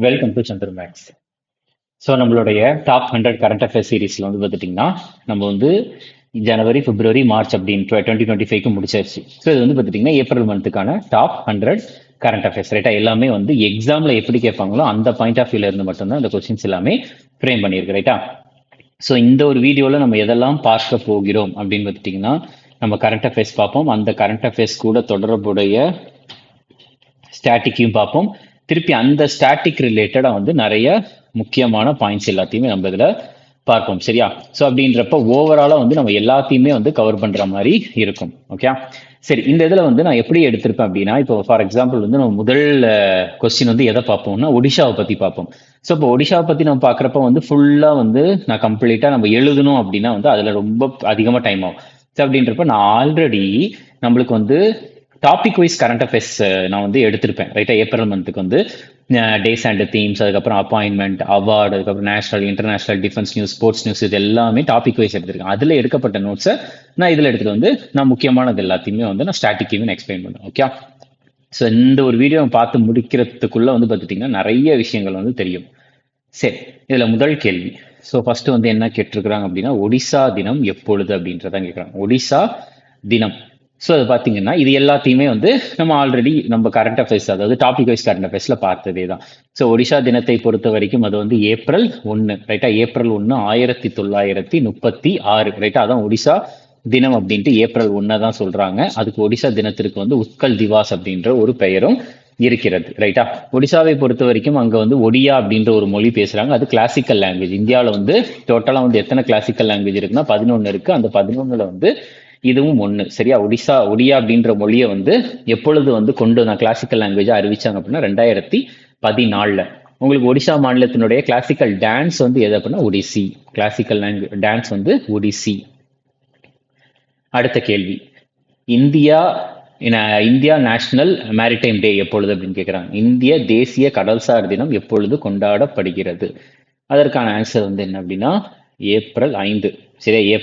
Welcome to Chandra maths. So நம்மளுடைய top 100 current affair சீரீஸ்ல வந்து பார்த்துட்டிங்கன்னா நம்ம வந்து ஜனவரி பிப்ரவரி மார்ச் அப்படின்னு 2025க்கு முடிச்சாச்சு. ஸோ இது வந்து பார்த்துட்டிங்கன்னா ஏப்ரல் மந்த்துக்கான டாப் 100 கரண்ட் அஃபேர்ஸ் ரைட்டா. எல்லாமே வந்து எக்ஸாமில் எப்படி கேட்பாங்களோ அந்த பாயிண்ட் ஆஃப் வியூல இருந்து மட்டும்தான் இந்த கொஸ்டின்ஸ் எல்லாமே ஃப்ரேம் பண்ணியிருக்கு ரைட்டா. ஸோ இந்த ஒரு வீடியோவில் நம்ம எதெல்லாம் பார்க்க போகிறோம் அப்படின்னு பார்த்துட்டிங்கன்னா நம்ம கரண்ட் அஃபேர்ஸ் பார்ப்போம். அந்த கரண்ட் அஃபேர்ஸ் கூட தொடர்புடைய ஸ்டாட்டிக்கையும் பார்ப்போம். திருப்பி அந்த ஸ்டாட்டிக் ரிலேட்டடாக வந்து நிறைய முக்கியமான பாயிண்ட்ஸ் எல்லாத்தையுமே நம்ம இதில் பார்ப்போம் சரியா. ஸோ அப்படின்றப்ப ஓவராலாக வந்து நம்ம எல்லாத்தையுமே வந்து கவர் பண்ணுற மாதிரி இருக்கும். ஓகே சரி, இந்த இதில் வந்து நான் எப்படி எடுத்திருப்பேன் அப்படின்னா, இப்போ ஃபார் எக்ஸாம்பிள் வந்து நம்ம முதல் கொஸ்டின் வந்து எதை பார்ப்போம்னா ஒடிஷாவை பற்றி பார்ப்போம். ஸோ இப்போ ஒடிஷாவை பற்றி நம்ம பார்க்குறப்ப வந்து ஃபுல்லாக வந்து நான் கம்ப்ளீட்டாக நம்ம எழுதணும் அப்படின்னா வந்து அதில் ரொம்ப அதிகமாக டைம் ஆகும். ஸோ அப்படின்றப்ப நான் ஆல்ரெடி நம்மளுக்கு வந்து டாபிக் வைஸ் கரண்ட் அஃபேர்ஸ் நான் வந்து எடுத்திருப்பேன் ரைட்டா. ஏப்ரல் மந்த்துக்கு வந்து டேஸ் அண்ட் தீம்ஸ், அதுக்கப்புறம் அப்பாயின்மெண்ட், அவார்டு, அதுக்கப்புறம் national international defence news, sports news, இது எல்லாமே டாபிக் வைஸ் எடுத்திருக்கேன். அதில் எடுக்கப்பட்ட நோட்ஸை நான் இதில் எடுத்துட்டு வந்து நான் முக்கியமானது எல்லாத்தையுமே வந்து நான் ஸ்டாட்டிக்கையும் எக்ஸ்பிளைன் பண்ணுவேன். ஓகே ஸோ இந்த ஒரு வீடியோ பார்த்து முடிக்கிறதுக்குள்ள வந்து பார்த்துட்டிங்கன்னா நிறைய விஷயங்கள் வந்து தெரியும். சரி, இதில் முதல் கேள்வி. ஸோ ஃபர்ஸ்ட் வந்து என்ன கேட்டிருக்கிறாங்க அப்படின்னா ஒடிசா தினம் எப்பொழுது அப்படின்றதான் கேட்குறாங்க. ஒடிசா தினம். ஸோ அது பார்த்தீங்கன்னா இது எல்லாத்தையுமே வந்து நம்ம ஆல்ரெடி நம்ம கரண்ட் அஃபேர்ஸ், அதாவது டாபிக் வைஸ் கரண்ட் அஃபேர்ஸ்ல பார்த்ததே தான். ஸோ ஒடிஷா தினத்தை பொறுத்த வரைக்கும் அது வந்து ஏப்ரல் 1 ரைட்டா. ஏப்ரல் 1 1936 ரைட்டா. அதான் ஒடிஷா தினம் அப்படின்ட்டு ஏப்ரல் 1 தான் சொல்றாங்க. அதுக்கு ஒடிஷா தினத்திற்கு வந்து உத்கல் திவாஸ் அப்படின்ற ஒரு பெயரும் இருக்கிறது ரைட்டா. ஒடிசாவை பொறுத்த வரைக்கும் அங்க வந்து ஒடியா அப்படின்ற ஒரு மொழி பேசுறாங்க. அது கிளாசிக்கல் லாங்குவேஜ். இந்தியாவில் வந்து டோட்டலா வந்து எத்தனை கிளாசிக்கல் லாங்குவேஜ் இருக்குன்னா 11 இருக்கு. அந்த 11ல வந்து இதுவும் ஒண்ணு சரியா. ஒடியா அப்படின்ற மொழியை வந்து எப்பொழுது வந்து கொண்டு நான் கிளாசிக்கல் லாங்குவேஜா அறிவிச்சாங்க அப்படின்னா 2014. உங்களுக்கு ஒடிஷா மாநிலத்தினுடைய கிளாசிக்கல் டான்ஸ் வந்து எது அப்படின்னா ஒடிசி. கிளாசிக்கல் டான்ஸ் வந்து ஒடிசி. அடுத்த கேள்வி, இந்தியா இந்தியா நேஷனல் மேரிடைம் டே எப்பொழுது அப்படின்னு கேட்குறாங்க. இந்திய தேசிய கடல்சார் தினம் எப்பொழுது கொண்டாடப்படுகிறது? அதற்கான ஆன்சர் வந்து என்ன அப்படின்னா ஏப்ரல் 5 சரியா.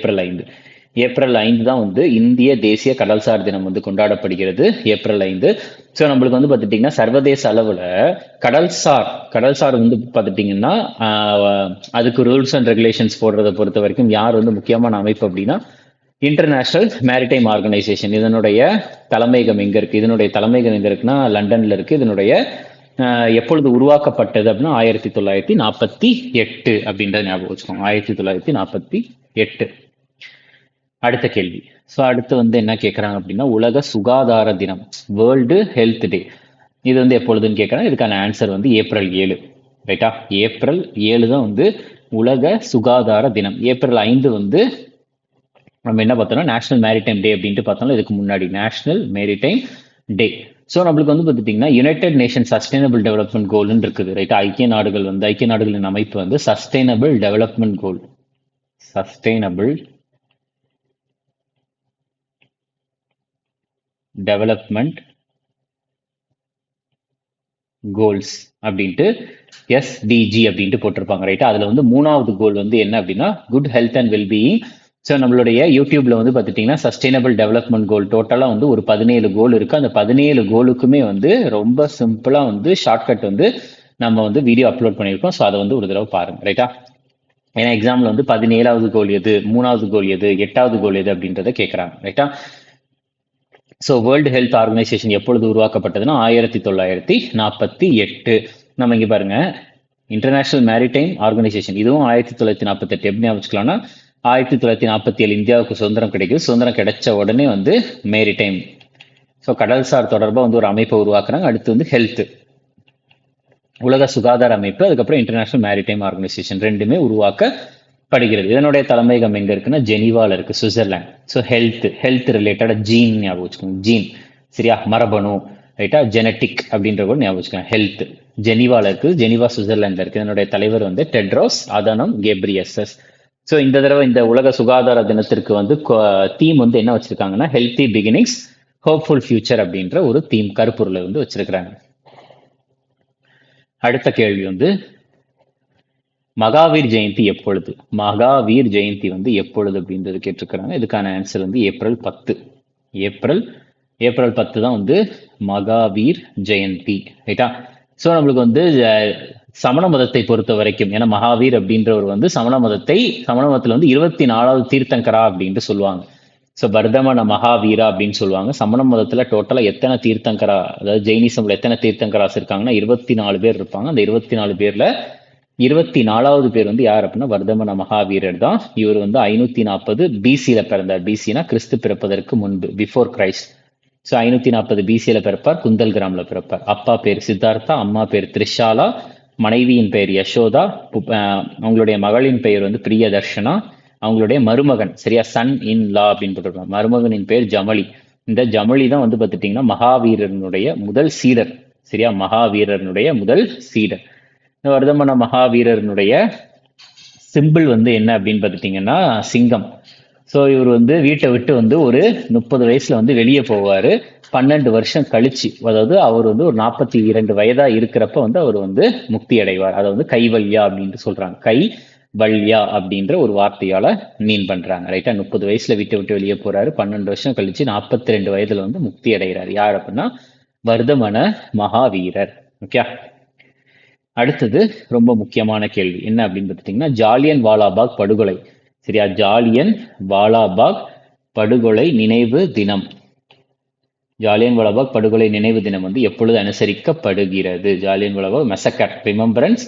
ஏப்ரல் 5 தான் வந்து இந்திய தேசிய கடல்சார் தினம் வந்து கொண்டாடப்படுகிறது ஏப்ரல் 5. ஸோ நம்மளுக்கு வந்து பார்த்துட்டிங்கன்னா சர்வதேச அளவில் கடல்சார் வந்து பார்த்துட்டிங்கன்னா அதுக்கு ரூல்ஸ் அண்ட் ரெகுலேஷன்ஸ் போடுறதை பொறுத்த வரைக்கும் யார் வந்து முக்கியமான அமைப்பு அப்படின்னா இன்டர்நேஷனல் மேரிடைம் ஆர்கனைசேஷன். இதனுடைய தலைமையகம் எங்க இருக்கு? இதனுடைய தலைமையகம் எங்க இருக்குன்னா லண்டன்ல இருக்கு. இதனுடைய எப்பொழுது உருவாக்கப்பட்டது அப்படின்னா 1948 அப்படின்றத ஞாபகம் வச்சுக்கோங்க. 1948. அடுத்த கேள்வி. ஸோ அடுத்து வந்து என்ன கேட்குறாங்க அப்படின்னா உலக சுகாதார தினம், வேர்ல்டு ஹெல்த் டே, இது வந்து எப்பொழுதுன்னு கேட்குறாங்க. இதுக்கான ஆன்சர் வந்து ஏப்ரல் 7 ரைட்டா. ஏப்ரல் 7 தான் வந்து உலக சுகாதார தினம். ஏப்ரல் 5 வந்து நம்ம என்ன பார்த்தோம்னா நேஷனல் மேரிடைம் டே அப்படின்ட்டு பார்த்தோம்னா இதுக்கு முன்னாடி நேஷனல் மேரிடைம் டே. ஸோ நம்மளுக்கு வந்து பார்த்துட்டிங்கன்னா யுனைடெட் நேஷன் சஸ்டைனபிள் டெவலப்மெண்ட் கோல்னு இருக்குது ரைட்டா. ஐக்கிய நாடுகளின் அமைப்பு வந்து சஸ்டைனபிள் டெவலப்மெண்ட் கோல்ஸ் அப்படின்ட்டு எஸ்டிஜி அப்படின்ட்டு போட்டிருப்பாங்க ரைட்டா. அதுல வந்து 3வது கோல் வந்து என்ன அப்படின்னா good health and wellbeing. So நம்மளுடைய யூடியூப்ல வந்து பார்த்துட்டிங்கன்னா சஸ்டைனபிள் டெவலப்மெண்ட் கோல் டோட்டலாக வந்து ஒரு 17 கோல் இருக்கு. அந்த 17 கோலுக்குமே வந்து ரொம்ப சிம்பிளா வந்து ஷார்ட்கட் வந்து நம்ம வந்து வீடியோ அப்லோட் பண்ணியிருக்கோம். ஸோ அதை வந்து ஒரு தடவை பாருங்க ரைட்டா. ஏன்னா எக்ஸாம்ல வந்து 17வது கோல் எது, 3வது கோல் எது, 8வது கோல் எது அப்படின்றத கேட்குறாங்க ரைட்டா. ஸோ வேர்ல்டு ஹெல்த் ஆர்கனைசேஷன் எப்பொழுது உருவாக்கப்பட்டதுன்னா 1948. நம்ம இங்கே பாருங்க இன்டர்நேஷனல் மேரிடைம் ஆர்கனைசேஷன், இதுவும் 1948. எப்படி வச்சுக்கலாம்னா 1947 இந்தியாவுக்கு சுதந்திரம் கிடைக்குது. சுதந்திரம் கிடைச்ச உடனே வந்து மேரிடைம், ஸோ கடல்சார் தொடர்பாக வந்து ஒரு அமைப்பை உருவாக்குறாங்க. அடுத்து வந்து ஹெல்த், உலக சுகாதார அமைப்பு, அதுக்கப்புறம் இன்டர்நேஷனல் மேரிடைம் ஆர்கனைசேஷன் ரெண்டுமே உருவாக்கப்படுகிறது. இதனுடைய தலைமையகம் எங்க இருக்குன்னா ஜெனீவால இருக்கு, சுவிட்சர்லாந்து. ஸோ ஹெல்த் ரிலேட்டடா ஜீன் ஞாபகம் வச்சுக்கோங்க. ஜீன் சரியா, மரபணு ரைட்டா. ஜெனட்டிக் அப்படின்ற கூட ஞாபகம் வச்சுக்கலாம். ஹெல்த் ஜெனீவால இருக்கு, ஜெனீவா சுவிட்சர்லாந்துல இருக்கு. இதனுடைய தலைவர் வந்து டெட்ரோஸ் அதனம் கெப்ரியசஸ். ஸோ இந்த தடவை இந்த உலக சுகாதார தினத்திற்கு வந்து தீம் வந்து என்ன வச்சிருக்காங்கன்னா ஹெல்த்தி பிகினிங்ஸ் ஹோப்ஃபுல் ஃபியூச்சர் அப்படின்ற ஒரு தீம் கருப்பொருளை வந்து வச்சிருக்கிறாங்க. அடுத்த கேள்வி வந்து மகாவீர் ஜெயந்தி எப்பொழுது? மகாவீர் ஜெயந்தி வந்து எப்பொழுது அப்படின்றது கேட்டிருக்கிறாங்க. இதுக்கான ஆன்சர் வந்து ஏப்ரல் 10. ஏப்ரல் 10 தான் வந்து மகாவீர் ஜெயந்தி ரைட்டா. ஸோ நம்மளுக்கு வந்து சமண மதத்தை பொறுத்த வரைக்கும், ஏன்னா மகாவீர் அப்படின்றவர் வந்து சமண மதத்துல வந்து 24வது தீர்த்தங்கரா அப்படின்ட்டு சொல்லுவாங்க. ஸோ வர்தமன மகாவீரா அப்படின்னு சொல்லுவாங்க. சமண மதத்துல டோட்டலா எத்தனை தீர்த்தங்கரா, அதாவது ஜெயினிசம்ல எத்தனை தீர்த்தங்கராஸ் இருக்காங்கன்னா 24 பேர் இருப்பாங்க. அந்த 24 பேர்ல 24வது பேர் வந்து யார் அப்படின்னா வர்தமன மகாவீரர் தான். இவர் வந்து 540 பிசியில பிறந்தார். பிசினா கிறிஸ்து பிறப்பதற்கு முன்பு, பிஃபோர் கிரைஸ்ட். ஸோ 540 பிசியில பிறப்பார். குந்தல் கிராம்ல பிறப்பார். அப்பா பேர் சித்தார்த்தா, அம்மா பேர் த்ரிஷாலா, மனைவியின் பெயர் யசோதா, அவங்களுடைய மகளின் பெயர் வந்து பிரியதர்ஷனா, அவங்களுடைய மருமகன், சரியா, சன் இன் லா அப்படின்னு போட்டிருக்காங்க, மருமகனின் பெயர் ஜமலி. இந்த ஜமலி தான் வந்து பார்த்துட்டீங்கன்னா மகாவீரனுடைய முதல் சீடர், சரியா, மகாவீரனுடைய முதல் சீடர். இந்த வர்தமன மகாவீரனுடைய சிம்பிள் வந்து என்ன அப்படின்னு பார்த்துட்டீங்கன்னா சிங்கம். ஸோ இவர் வந்து வீட்டை விட்டு வந்து ஒரு 30 வயசுல வந்து வெளியே போவாரு. 12 வருஷம் கழிச்சு, அதாவது அவர் வந்து ஒரு 42 வயதா இருக்கிறப்ப வந்து அவர் வந்து முக்தி அடைவார். அதை வந்து கைவல்யா அப்படின்ட்டு சொல்றாங்க. கை வல்யா அப்படின்ற ஒரு வார்த்தையால மீன் பண்றாங்க, ரைட்டா. 30 வயசுல வீட்டை விட்டு வெளியே போறாரு. 12 வருஷம் கழிச்சு 42 வயதுல வந்து முக்தி அடைகிறார். யார் அப்படின்னா வர்தமன மகாவீரர். ஓகே. அடுத்தது ரொம்ப முக்கியமான கேள்வி என்ன அப்படின்னு பார்த்துட்டீங்கன்னா ஜாலியன் வாலாபாக் படுகொலை, சரியா. ஜாலியன் வாலாபாக் படுகொலை நினைவு தினம், ஜாலியன் வாலாபாக் படுகொலை நினைவு தினம் வந்து எப்பொழுது அனுசரிக்கப்படுகிறது? ஜாலியன் வாலாபாக் மெசக்கர் ரிமெம்பரன்ஸ்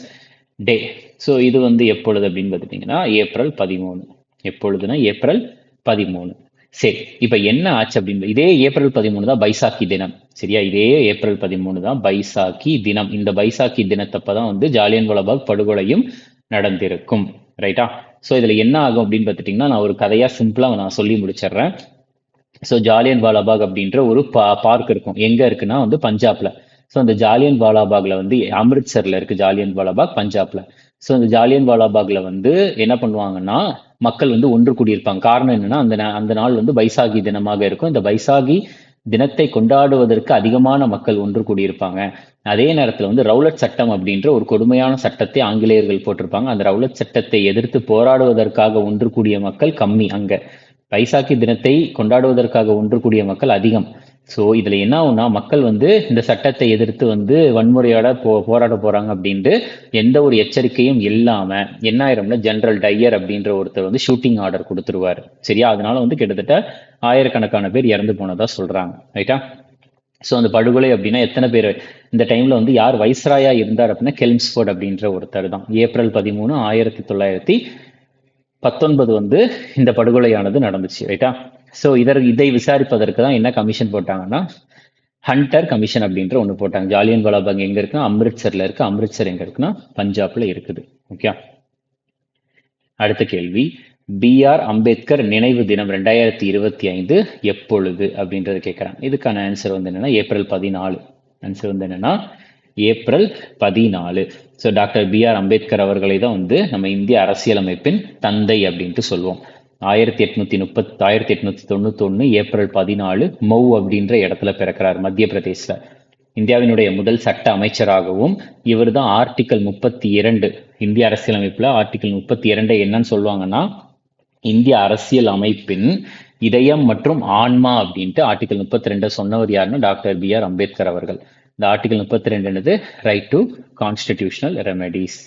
டே. ஸோ இது வந்து எப்பொழுது அப்படின்னு பார்த்துட்டீங்கன்னா ஏப்ரல் 13. எப்பொழுதுனா ஏப்ரல் 13. சரி, இப்ப என்ன ஆச்சு அப்படின்னு, இதே ஏப்ரல் 13 தான் பைசாக்கி தினம், சரியா. இதே ஏப்ரல் 13 தான் பைசாக்கி தினம். இந்த பைசாக்கி தினத்தப்பதான் வந்து ஜாலியன் வாலாபாக் படுகொலையும் நடந்திருக்கும், ரைட்டா. ஸோ இதுல என்ன ஆகும் அப்படின்னு பார்த்துட்டீங்கன்னா நான் ஒரு கதையா சிம்பிளா நான் சொல்லி முடிச்சிடுறேன். ஸோ ஜாலியன் வாலாபாக் அப்படின்ற ஒரு பார்க் இருக்கும். எங்க இருக்குன்னா வந்து பஞ்சாப்ல. ஸோ அந்த ஜாலியன் வாலாபாக்ல வந்து அமிர்த்சர்ல இருக்கு ஜாலியன் வாலாபாக், பஞ்சாப்ல. ஸோ அந்த ஜாலியன் வாலாபாக்ல வந்து என்ன பண்ணுவாங்கன்னா மக்கள் வந்து ஒன்று கூடியிருப்பாங்க. காரணம் என்னன்னா அந்த நாள் வந்து பைசாகி தினமாக இருக்கும். இந்த பைசாகி தினத்தை கொண்டாடுவதற்கு அதிகமான மக்கள் ஒன்று கூடியிருப்பாங்க. அதே நேரத்தில் வந்து ரவுலட் சட்டம் அப்படின்ற ஒரு கொடுமையான சட்டத்தை ஆங்கிலேயர்கள் போட்டிருப்பாங்க. அந்த ரவுலட் சட்டத்தை எதிர்த்து போராடுவதற்காக ஒன்று கூடிய மக்கள் கம்மி. அங்க பைசாக்கி தினத்தை கொண்டாடுவதற்காக ஒன்று கூடிய மக்கள் அதிகம். ஸோ இதுல என்ன ஆகும்னா மக்கள் வந்து இந்த சட்டத்தை எதிர்த்து வந்து வன்முறையோட போராட போறாங்க அப்படின்ட்டு எந்த ஒரு எச்சரிக்கையும் இல்லாம என்ன ஆயிரும்னா ஜெனரல் டையர் அப்படின்ற ஒருத்தர் வந்து ஷூட்டிங் ஆர்டர் கொடுத்துருவாரு, சரியா. அதனால வந்து கிட்டத்தட்ட ஆயிரக்கணக்கான பேர் இறந்து போனதா சொல்றாங்க, ரைட்டா. ஸோ அந்த படுகொலை அப்படின்னா எத்தனை பேர் இந்த டைம்ல வந்து யார் வைஸ்ராயா இருந்தார் அப்படின்னா கெல்ம்ஸ்ஃபோர்ட் அப்படின்ற ஒருத்தர் தான். ஏப்ரல் 13, 1919 வந்து இந்த படுகொலையானது நடந்துச்சு, ரைட்டா. ஸோ இதை விசாரிப்பதற்கு தான் என்ன கமிஷன் போட்டாங்கன்னா ஹண்டர் கமிஷன் அப்படின்ற ஒன்று போட்டாங்க. ஜாலியன் வாலாபாக் எங்க இருக்குன்னா அமிர்த்சர்ல இருக்கு. அமிர்த்சர் எங்க இருக்குன்னா பஞ்சாப்ல இருக்குது, ஓகே. அடுத்த கேள்வி, B.R. அம்பேத்கர் நினைவு தினம் 2025 எப்பொழுது அப்படின்றது கேட்குறாங்க. இதுக்கான ஆன்சர் வந்து என்னன்னா ஏப்ரல் 14. ஆன்சர் வந்து என்னன்னா April 14. So doctor B.R. Ambedkar அவர்களை தான் வந்து நம்ம இந்திய அரசியலமைப்பின் தந்தை அப்படின்ட்டு சொல்லுவோம். 1891 ஏப்ரல் 14 மௌ அப்படின்ற இடத்துல பிறக்கிறார், மத்திய பிரதேசல. இந்தியாவினுடைய முதல் சட்ட அமைச்சராகவும் இவர் தான் ஆர்டிகல் 32, இந்திய அரசியலமைப்புல ஆர்டிகல் 32 என்னன்னு சொல்லுவாங்கன்னா இந்திய அரசியல் அமைப்பின் இதயம் மற்றும் ஆன்மா அப்படின்ட்டு ஆர்டிகல் 32 சொன்னவர் யாருன்னா டாக்டர் B.R. அம்பேத்கர் அவர்கள். இந்த article 32 right to constitutional remedies.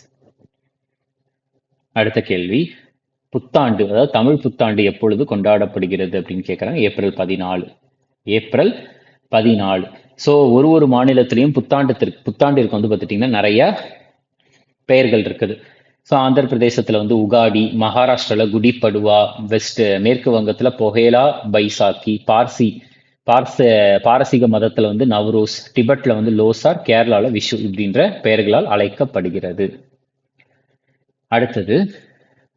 அடுத்த கேள்வி, புத்தாண்டு, அதாவது தமிழ் புத்தாண்டு எப்பொழுது கொண்டாடப்படுகிறது அப்படின்னு கேட்குறாங்க. ஏப்ரல் 14. ஏப்ரல் 14. ஸோ ஒரு மாநிலத்திலையும் புத்தாண்டிற்கு வந்து பார்த்துட்டிங்கன்னா நிறைய பெயர்கள் இருக்குது. ஸோ ஆந்திர பிரதேசத்தில் வந்து உகாடி, மகாராஷ்டிராவில் குடி படுவா, மேற்கு வங்கத்தில் பொஹேலா பைசாக்கி, பாரசீக மதத்தில் வந்து நவ்ரோஸ், டிபெட்டில் வந்து லோசார், கேரளாவில் விஷு இப்படின்ற பெயர்களால் அழைக்கப்படுகிறது. அடுத்தது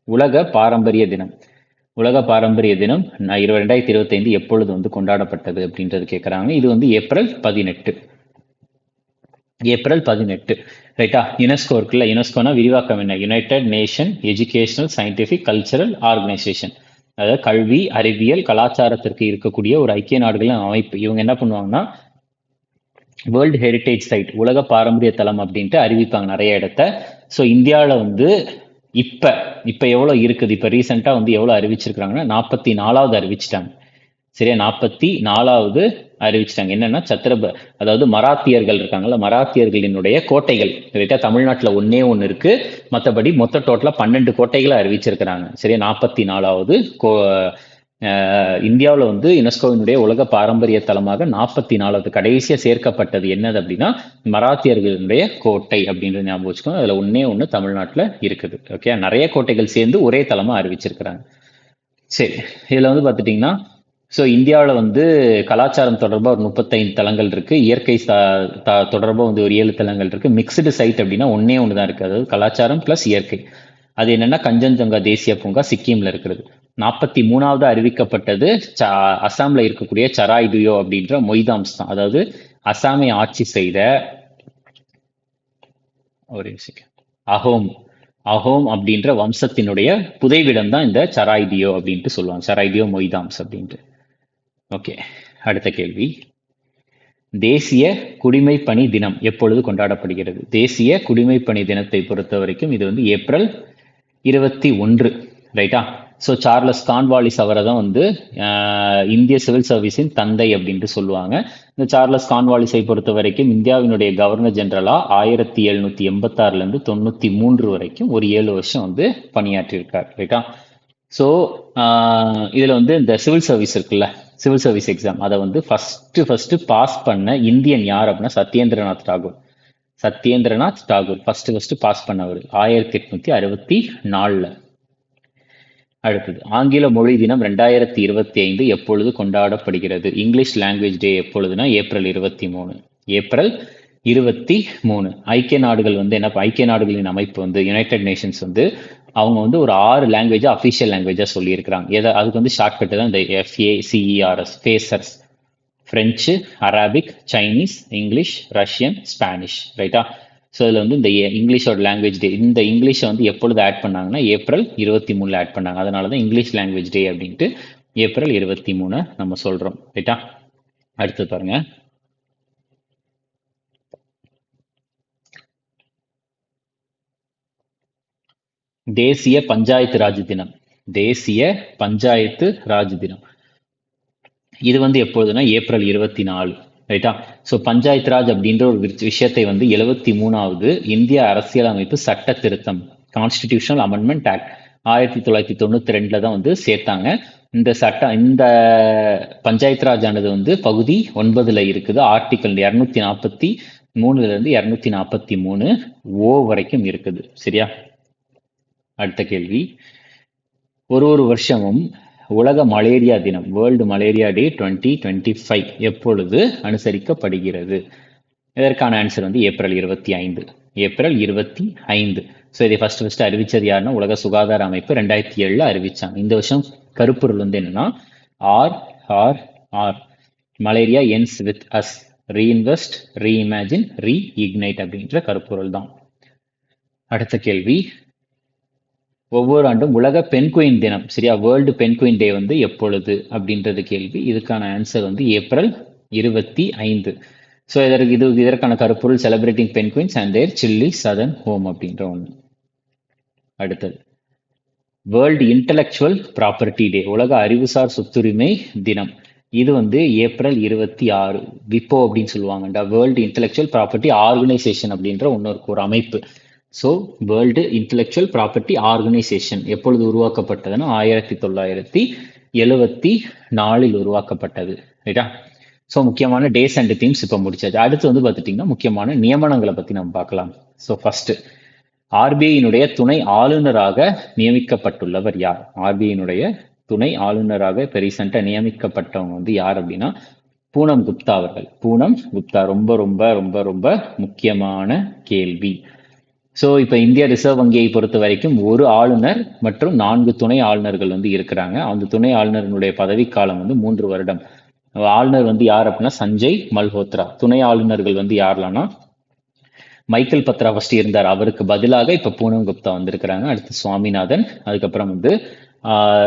உலக பாரம்பரிய தினம். உலக பாரம்பரிய தினம் 2025 எப்பொழுது வந்து கொண்டாடப்பட்டது அப்படின்றது கேட்குறாங்க. இது வந்து ஏப்ரல் 18. ஏப்ரல் 18, ரைட்டா. யுனெஸ்கோ இருக்குல்ல, யுனெஸ்கோனா விரிவாக்கம் என்ன? United nation educational scientific cultural organisation. அதாவது கல்வி, அறிவியல், கலாச்சாரத்திற்கு இருக்கக்கூடிய ஒரு ஐக்கிய நாடுகளின் அமைப்பு. இவங்க என்ன பண்ணுவாங்கன்னா வேர்ல்டு ஹெரிட்டேஜ் சைட், உலக பாரம்பரிய தலம் அப்படின்ட்டு அறிவிப்பாங்க நிறைய இடத்த. ஸோ இந்தியாவில் வந்து இப்ப எவ்வளவு இருக்குது, இப்ப ரீசெண்டா வந்து எவ்வளவு அறிவிச்சிருக்காங்கன்னா 44வது அறிவிச்சிட்டாங்க, சரியா 44வது அறிவிச்சிட்டாங்க. என்னன்னா அதாவது மராத்தியர்கள் இருக்காங்கல்ல, மராத்தியர்களினுடைய கோட்டைகள் ரைட்டா தமிழ்நாட்டுல ஒன்னே ஒண்ணு இருக்கு. மத்தபடி மொத்த டோட்டலா 12 கோட்டைகளை அறிவிச்சிருக்கிறாங்க. சரியா 44வது இந்தியாவில் வந்து யுனெஸ்கோவினுடைய உலக பாரம்பரிய தலமாக 44வது கடைசியா சேர்க்கப்பட்டது என்னது அப்படின்னா மராத்தியர்களுடைய கோட்டை அப்படின்றது ஞாபகம் வச்சுக்கோங்க. அதுல ஒன்னே ஒண்ணு தமிழ்நாட்டுல இருக்குது. ஓகே, நிறைய கோட்டைகள் சேர்ந்து ஒரே தலமா அறிவிச்சிருக்கிறாங்க. சரி, இதுல வந்து பாத்துட்டீங்கன்னா இந்தியாவில் வந்து கலாச்சாரம் தொடர்பாக ஒரு 35 தலங்கள் இருக்கு. இயற்கை தொடர்பாக வந்து ஒரு 7 தலங்கள் இருக்கு. மிக்சடு சைட் அப்படின்னா ஒன்னே ஒன்று தான் இருக்கு. அதாவது கலாச்சாரம் பிளஸ் இயற்கை. அது என்னன்னா கஞ்சன்ஜங்கா தேசிய பூங்கா சிக்கிம்ல இருக்கிறது. 43வது அறிவிக்கப்பட்டது அசாம்ல இருக்கக்கூடிய சராய்டுயோ அப்படின்ற மொய்தாம்ஸ் தான். அதாவது அசாமை ஆட்சி செய்த ஒரு அஹோம் அஹோம் அப்படின்ற வம்சத்தினுடைய புதைவிடம் தான் இந்த சராய்டியோ அப்படின்ட்டு சொல்லுவாங்க. சராய்டியோ மொய்தாம்ஸ் அப்படின்ட்டு. ஓகே, அடுத்த கேள்வி. தேசிய குடிமைப்பணி தினம் எப்பொழுது கொண்டாடப்படுகிறது? தேசிய குடிமைப்பணி தினத்தை பொறுத்த வரைக்கும் இது வந்து ஏப்ரல் 21, ரைட்டா? சார்லஸ் கான்வாலிஸ் அவரை தான் வந்து இந்திய சிவில் சர்வீஸின் தந்தை அப்படின்ட்டு சொல்லுவாங்க. இந்த சார்லஸ் கான்வாலிஸை பொறுத்த வரைக்கும் இந்தியாவினுடைய கவர்னர் ஜெனரலா 1786 இருந்து 93 வரைக்கும் ஒரு 7 வருஷம் வந்து பணியாற்றியிருக்கார், ரைட்டா? இதுல வந்து இந்த சிவில் சர்வீஸ் இருக்குல்ல, சிவில் சர்வீஸ் எக்ஸாம், அதை வந்து ஃபர்ஸ்ட் பாஸ் பண்ண இந்தியன் யார் அப்படின்னா சத்யேந்திரநாத் டாகூர். சத்யேந்திரநாத் டாகூர் ஃபர்ஸ்ட் பாஸ் பண்ணவர் 1864. அடுத்தது ஆங்கில மொழி தினம் 2025 எப்பொழுது கொண்டாடப்படுகிறது? இங்கிலீஷ் லாங்குவேஜ் டே எப்பொழுதுனா ஏப்ரல் 23. ஏப்ரல் 23. ஐக்கிய நாடுகள் வந்து என்ன, ஐக்கிய நாடுகளின் அமைப்பு வந்து யுனைடெட் நேஷன்ஸ் வந்து அவங்க வந்து ஒரு 6 லாங்குவேஜா அஃபிஷியல் லாங்குவேஜா சொல்லியிருக்கிறாங்க. அதுக்கு வந்து ஷார்ட்கட்டு தான் இந்த FACERS, pacers. French, Arabic, Chinese, English, Russian, Spanish, ரைட்டா? இதில் வந்து இந்த இங்கிலீஷோட லாங்குவேஜ் டே, இந்த இங்கிலீஷை வந்து எப்பொழுது ஆட் பண்ணாங்கன்னா ஏப்ரல் 23 ஆட் பண்ணாங்க. அதனால தான் இங்கிலீஷ் லாங்குவேஜ் டே அப்படின்ட்டு ஏப்ரல் 23 நம்ம சொல்றோம், ரைட்டா? அடுத்து பாருங்க. தேசிய பஞ்சாயத்து ராஜ் தினம். தேசிய பஞ்சாயத்து ராஜ் தினம் இது வந்து எப்பொழுதுனா ஏப்ரல் 24, ரைட்டா? பஞ்சாயத்து ராஜ் அப்படின்ற ஒரு விஷயத்தை வந்து 73வது இந்திய அரசியலமைப்பு சட்ட திருத்தம், கான்ஸ்டிடியூஷனல் அமெண்ட்மெண்ட் ஆக்ட் 1992 தான் வந்து சேர்த்தாங்க. இந்த பஞ்சாயத்து ராஜ் ஆனது வந்து பகுதி 9ல இருக்குது. ஆர்டிகல் 243 இருந்து 243 ஓ வரைக்கும் இருக்குது, சரியா? அடுத்த கேள்வி. ஒரு வருஷமும் உலக மலேரியா தினம், வேர்ல்டு மலேரியா டே 2025 எப்பொழுது அனுசரிக்கப்படுகிறது? இதற்கான ஆன்சர் வந்து ஏப்ரல் 25. ஏப்ரல் 25. இதை ஃபர்ஸ்ட் அறிவிச்சது யாருன்னா உலக சுகாதார அமைப்பு 2007 அறிவிச்சாங்க. இந்த வருஷம் கருப்பொருள் வந்து என்னன்னா RRR, malaria ends with us, reinvest, reimagine, reignite அப்படின்ற கருப்பொருள் தான். அடுத்த கேள்வி. ஒவ்வொரு ஆண்டும் உலக பெண்குயின் தினம், சரியா? வேர்ல்டு பெண்குயின் டே வந்து எப்பொழுது அப்படின்றது கேள்வி. இதுக்கான ஆன்சர் வந்து ஏப்ரல் 25. இதற்கான கருப்பொருள் celebrating penguins and their chilly southern home அப்படின்ற ஒன்று. அடுத்தது வேர்ல்டு இன்டலெக்சுவல் ப்ராப்பர்ட்டி டே, உலக அறிவுசார் சொத்துரிமை தினம். இது வந்து ஏப்ரல் 26. விப்போ அப்படின்னு சொல்லுவாங்கடா, வேர்ல்டு இன்டலெக்சுவல் ப்ராப்பர்ட்டி ஆர்கனைசேஷன் அப்படின்ற ஒரு அமைப்பு. வேர்ல்டு இன்டலெக்சுவல் ப்ராப்பர்ட்டி ஆர்கனைசேஷன் எப்பொழுது உருவாக்கப்பட்டதுன்னா 1974 உருவாக்கப்பட்டது, ரைட்டா? முக்கியமான டேஸ் அண்ட் தீம்ஸ் இப்போ முடிச்சாச்சு. அடுத்து வந்து பார்த்துட்டிங்கன்னா முக்கியமான நியமனங்களை பற்றி நம்ம பார்க்கலாம். ஃபர்ஸ்ட் ஆர்பிஐனுடைய துணை ஆளுநராக நியமிக்கப்பட்டுள்ளவர் யார்? ஆர்பிஐனுடைய துணை ஆளுநராக இப்போ ரீசெண்டாக நியமிக்கப்பட்டவங்க வந்து யார் அப்படின்னா பூனம் குப்தா அவர்கள். பூனம் குப்தா ரொம்ப ரொம்ப ரொம்ப ரொம்ப முக்கியமான கேள்வி. இப்போ இந்திய ரிசர்வ் வங்கியை பொறுத்த வரைக்கும் ஒரு ஆளுநர் மற்றும் 4 துணை ஆளுநர்கள் வந்து இருக்கிறாங்க. அந்த துணை ஆளுநர்களுடைய பதவிக்காலம் வந்து 3 வருடம். ஆளுநர் வந்து யார் அப்படின்னா சஞ்சய் மல்ஹோத்ரா. துணை ஆளுநர்கள் வந்து யாரெல்லாம்னா மைக்கேல் பத்ரா ஃபர்ஸ்ட் இருந்தார், அவருக்கு பதிலாக இப்ப பூனம் குப்தா வந்திருக்கிறாங்க. அடுத்து சுவாமிநாதன், அதுக்கப்புறம் வந்து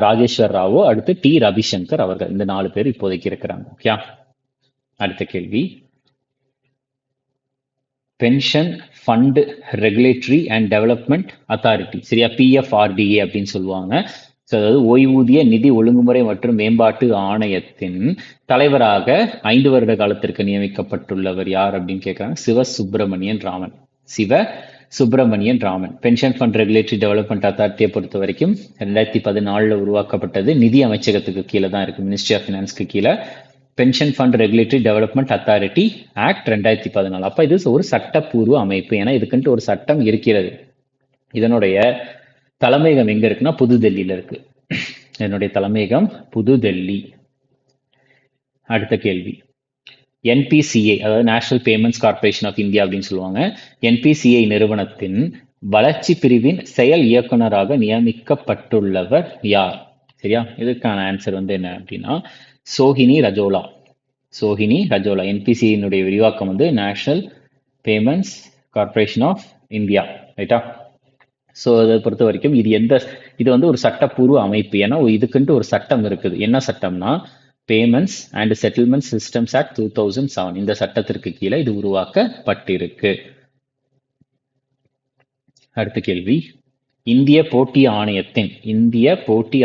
ராஜேஸ்வர் ராவோ, அடுத்து டி ரவிசங்கர் அவர்கள். இந்த 4 பேர் இப்போதைக்கு இருக்கிறாங்க. ஓகே, அடுத்த கேள்வி. Pension fund regulatory and development authority, சரியா? PFRDA அப்படின்னு சொல்லுவாங்க. ஸோ அதாவது ஓய்வூதிய நிதி ஒழுங்குமுறை மற்றும் மேம்பாட்டு ஆணையத்தின் தலைவராக 5 வருட காலத்திற்கு நியமிக்கப்பட்டுள்ளவர் யார் அப்படின்னு கேட்குறாங்க. Sivasubramanian Raman. Subramanian Raman. Pension fund regulatory development அத்தாரிட்டியை பொறுத்த வரைக்கும் 2014 உருவாக்கப்பட்டது. நிதி அமைச்சகத்துக்கு கீழே தான் இருக்கு, மினிஸ்ட்ரி ஆஃப் ஃபினான்ஸ்க்கு கீழே. Pension fund regulatory development authority act 2014. அப்போ இது ஒரு சட்டப்பூர்வ அமைப்பு, ஏன்னா இதுக்குன்ட்டு ஒரு சட்டம் இருக்கிறது. இதனுடைய தலைமையகம் எங்க இருக்குன்னா புதுடெல்லியில இருக்கு. என்னுடைய தலைமையகம் புதுடெல்லி. அடுத்த கேள்வி, என்பிசிஐ அதாவது National Payments Corporation of India அப்படின்னு சொல்லுவாங்க. என்பிசிஐ நிறுவனத்தின் வளர்ச்சி பிரிவின் செயல் இயக்குனராக நியமிக்கப்பட்டுள்ளவர் யார்? சரியா, இதுக்கான ஆன்சர் வந்து என்ன அப்படின்னா சோஹினி ரஜோலா. என்பிசிஐனுடைய விரிவாக்கம் வந்து National Payments Corporation of India. ரைட்டா? ஸோ அதை பொறுத்த வரைக்கும் இது வந்து ஒரு சட்டப்பூர்வ அமைப்பு. ஏன்னா இதுக்குன்ட்டு ஒரு சட்டம் இருக்குது. என்ன சட்டம்னா payments and settlement systems act 2007. இந்த சட்டத்திற்கு கீழே இது உருவாக்கப்பட்டிருக்கு. அடுத்த கேள்வி, இந்திய போட்டி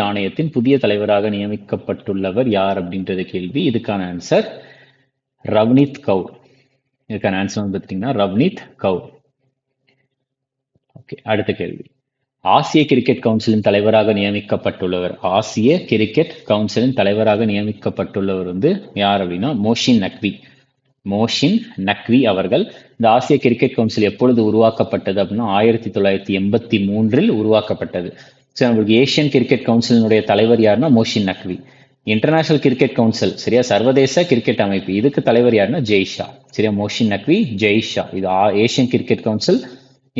ஆணையத்தின் புதிய தலைவராக நியமிக்கப்பட்டுள்ளவர் யார் அப்படின்றது கேள்வி. இதுக்கான ஆன்சர் ரவ்னீத் கவுர். இதுக்கான ஆன்சர் வந்து பார்த்தீங்கன்னா ரவ்னீத் கவுர். ஓகே, அடுத்த கேள்வி, ஆசிய கிரிக்கெட் கவுன்சிலின் தலைவராக நியமிக்கப்பட்டுள்ளவர் வந்து யார் அப்படின்னா மோஷின் நக்வி அவர்கள். இந்த ஆசிய கிரிக்கெட் கவுன்சில் எப்பொழுது உருவாக்கப்பட்டது அப்படின்னா 1983 உருவாக்கப்பட்டது. ஸோ நம்மளுக்கு ஏஷியன் கிரிக்கெட் கவுன்சிலினுடைய தலைவர் யாருன்னா Mohsin Naqvi. International cricket council, சரியா, சர்வதேச கிரிக்கெட் அமைப்பு, இதுக்கு தலைவர் யாருன்னா ஜெய்ஷா. சரியா, மோஷின் நக்வி, ஜெய்ஷா. இது ஏஷியன் கிரிக்கெட் கவுன்சில்,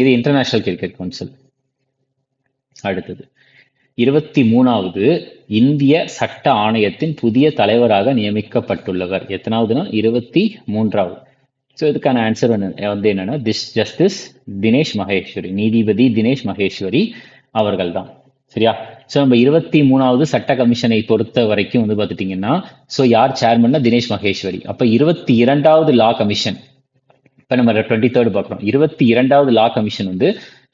இது இன்டர்நேஷனல் கிரிக்கெட் கவுன்சில். அடுத்தது 23வது இந்திய சட்ட ஆணையத்தின் புதிய தலைவராக நியமிக்கப்பட்டுள்ளவர் எத்தனாவதுன்னா 23வது. ஸோ இதுக்கான ஆன்சர் வந்து என்னன்னா ஜஸ்டிஸ் தினேஷ் மகேஸ்வரி, நீதிபதி தினேஷ் மகேஸ்வரி அவர்கள் தான். சரியா? ஸோ நம்ம 23வது சட்ட கமிஷனை பொறுத்த வரைக்கும் வந்து பார்த்துட்டீங்கன்னா ஸோ யார் சேர்மன்னா தினேஷ் மகேஸ்வரி. அப்போ 22வது லா கமிஷன், இப்போ நம்ம 23rd பார்க்குறோம். 22வது லா கமிஷன் வந்து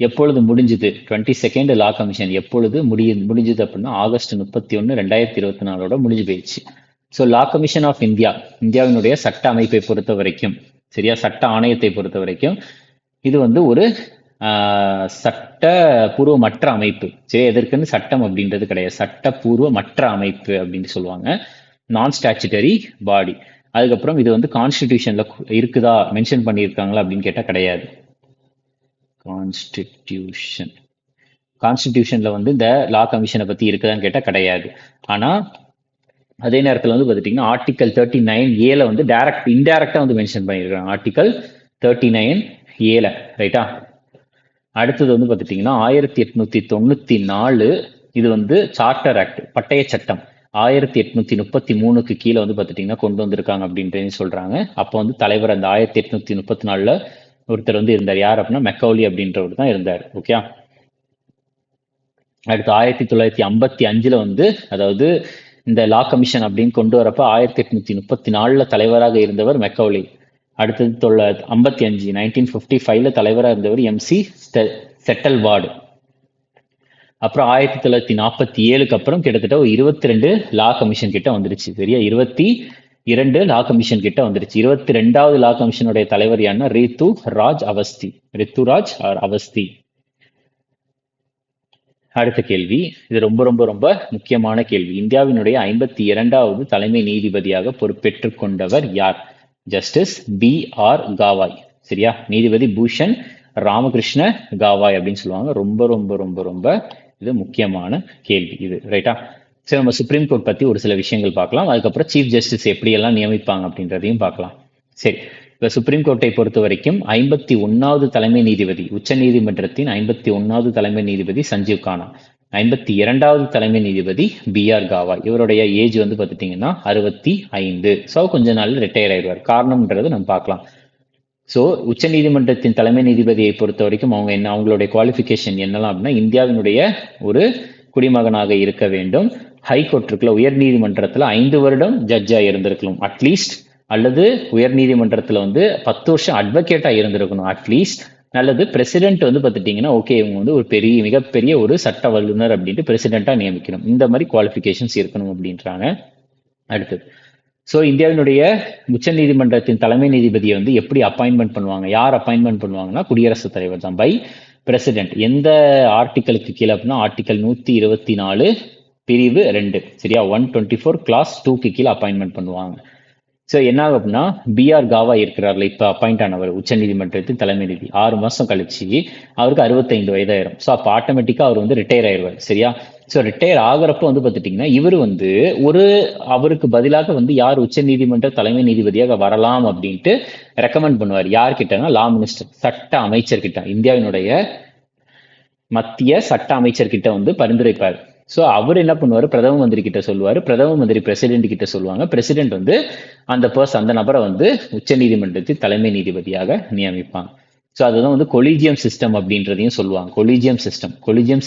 எப்பொழுது முடிஞ்சுது? 22nd லா கமிஷன் எப்பொழுது முடிஞ்சுது அப்படின்னா ஆகஸ்ட் 31, 2024 முடிஞ்சு போயிடுச்சு. ஸோ லா கமிஷன் ஆஃப் இந்தியாவினுடைய சட்ட அமைப்பை பொறுத்த வரைக்கும், சரியா, சட்ட ஆணையத்தை பொறுத்த வரைக்கும் இது வந்து ஒரு சட்டபூர்வமற்ற அமைப்பு. சரி, எதற்குன்னு சட்டம் அப்படின்றது கிடையாது, சட்டபூர்வமற்ற அமைப்பு அப்படின்னு சொல்லுவாங்க. நான் ஸ்டாச்சுட்டரி பாடி. அதுக்கப்புறம் இது வந்து கான்ஸ்டிடியூஷன்ல இருக்குதா, மென்ஷன் பண்ணியிருக்காங்களா அப்படின்னு கேட்டால் கிடையாது. கான்ஸ்டிடியூஷன்ல வந்து இந்த லா கமிஷனை பத்தி இருக்குதான்னு கேட்டால் கிடையாது. ஆனா அதே நேரத்தில் வந்து பார்த்துட்டீங்கன்னா ஆர்டிகல் 39A வந்து இன்டைரக்டா வந்து மென்ஷன் பண்ணியிருக்காங்க. ஆர்டிகல் 39A, ரைட்டா? அடுத்தது வந்து பார்த்துட்டீங்கன்னா 1894 இது வந்து சார்ட்டர் ஆக்ட், பட்டய சட்டம் 1833க்கு கீழே வந்து பார்த்துட்டீங்கன்னா கொண்டு வந்திருக்காங்க அப்படின்ட்டு சொல்றாங்க. அப்போ வந்து தலைவர் அந்த 1834 ஒருத்தர் வந்து இருந்தார். யார் அப்படின்னா மெக்கௌலி அப்படின்றவர் தான் இருந்தார். ஓகே, அடுத்து 1955 வந்து அதாவது இந்த லா கமிஷன் அப்படின்னு கொண்டு வரப்ப 1834 தலைவராக இருந்தவர் மெக்கௌலி. அடுத்தது 1955 தலைவராக இருந்தவர் MC செட்டல்வார்டு. அப்புறம் 1947க்கு அப்புறம் கிட்டத்தட்ட ஒரு 22 லா கமிஷன் கிட்ட வந்துருச்சு. சரியா, 22 லா கமிஷன் கிட்ட வந்துருச்சு. 22வது லா கமிஷனுடைய தலைவர் யாருன்னா ரித்துராஜ் அவஸ்தி. அடுத்த கேள்வி, இது ரொம்ப ரொம்ப ரொம்ப முக்கியமான கேள்வி. இந்தியாவினுடைய 52வது தலைமை நீதிபதியாக பொறுப்பேற்றுக் கொண்டவர் யார்? ஜஸ்டிஸ் BR காவாய். சரியா, நீதிபதி பூஷன் ராமகிருஷ்ண காவாய் அப்படின்னு சொல்லுவாங்க. ரொம்ப ரொம்ப ரொம்ப ரொம்ப இது முக்கியமான கேள்வி இது, ரைட்டா? சரி, நம்ம சுப்ரீம் கோர்ட் பத்தி ஒரு சில விஷயங்கள் பார்க்கலாம். அதுக்கப்புறம் சீஃப் ஜஸ்டிஸ் எப்படி எல்லாம் நியமிப்பாங்க அப்படின்றதையும் பார்க்கலாம். சரி, இப்ப சுப்ரீம் கோர்ட்டை பொறுத்த வரைக்கும் 51வது தலைமை நீதிபதி, உச்ச நீதிமன்றத்தின் 51வது தலைமை நீதிபதி சஞ்சீவ் கானா. 52வது தலைமை நீதிபதி BR காவாய். இவருடைய ஏஜ் வந்து பார்த்துட்டீங்கன்னா 65. ஸோ கொஞ்ச நாள் ரிட்டையர் ஆயிடுவார். காரணம்ன்றது நம்ம பார்க்கலாம். ஸோ உச்ச நீதிமன்றத்தின் தலைமை நீதிபதியை பொறுத்த வரைக்கும் அவங்களுடைய குவாலிஃபிகேஷன் என்னெல்லாம் அப்படின்னா இந்தியாவினுடைய ஒரு குடிமகனாக இருக்க வேண்டும். ஹைகோர்ட் இருக்குல்ல, உயர் நீதிமன்றத்தில் 5 வருடம் ஜட்ஜா இருந்திருக்கலாம் அட்லீஸ்ட், அல்லது உயர் நீதிமன்றத்தில் வந்து 10 வருஷம் அட்வொகேட்டா இருந்திருக்கணும் அட்லீஸ்ட், நல்லது. பிரசிடென்ட் வந்து பார்த்துட்டீங்கன்னா ஓகே, இவங்க வந்து ஒரு மிகப்பெரிய ஒரு சட்ட வல்லுநர் அப்படின்ட்டு பிரசிடென்ட்டா நியமிக்கணும். இந்த மாதிரி குவாலிஃபிகேஷன்ஸ் இருக்கணும் அப்படின்றாங்க. அடுத்தது, ஸோ இந்தியாவினுடைய உச்ச நீதிமன்றத்தின் தலைமை நீதிபதியை வந்து எப்படி அப்பாயின்மெண்ட் பண்ணுவாங்க? யார் அப்பாயின்மெண்ட் பண்ணுவாங்கன்னா குடியரசுத் தலைவர் தான், பை பிரசிடென்ட். எந்த ஆர்டிக்கலுக்கு கீழே அப்படின்னா ஆர்டிக்கல் 124 பிரிவு 2, சரியா, 124 கிளாஸ் 2க்கு கீழே அப்பாயின்மெண்ட் பண்ணுவாங்க. ஸோ என்ன ஆகும் அப்படின்னா பிஆர் காவா இருக்கிறார்ல, இப்போ அப்பாயிண்ட் ஆனவர் உச்சநீதிமன்றத்தின் தலைமை நீதி, 6 மாசம் கழிச்சு அவருக்கு 65 வயதாயிரும். ஸோ அப்போ ஆட்டோமேட்டிக்கா அவர் வந்து ரிட்டையர் ஆயிடுவார், சரியா. ஸோ ரிட்டையர் ஆகிறப்ப வந்து பார்த்துட்டீங்கன்னா இவர் வந்து அவருக்கு பதிலாக வந்து யார் உச்ச நீதிமன்ற தலைமை நீதிபதியாக வரலாம் அப்படின்ட்டு ரெக்கமெண்ட் பண்ணுவார். யார்கிட்டனா லா மினிஸ்டர், சட்ட அமைச்சர்கிட்ட, இந்தியாவினுடைய மத்திய சட்ட அமைச்சர்கிட்ட வந்து பரிந்துரைப்பார். ஸோ அவர் என்ன பண்ணுவார், பிரதம மந்திரி கிட்ட சொல்லுவார், பிரதம மந்திரி பிரசிடென்ட் கிட்ட சொல்லுவாங்க, பிரசிடென்ட் வந்து அந்த நபரை வந்து உச்ச நீதிமன்றத்தின் தலைமை நீதிபதியாக நியமிப்பாங்க. ஸோ அதுதான் வந்து கொலீஜியம் சிஸ்டம் அப்படின்றதையும் சொல்லுவாங்க. கொலீஜியம்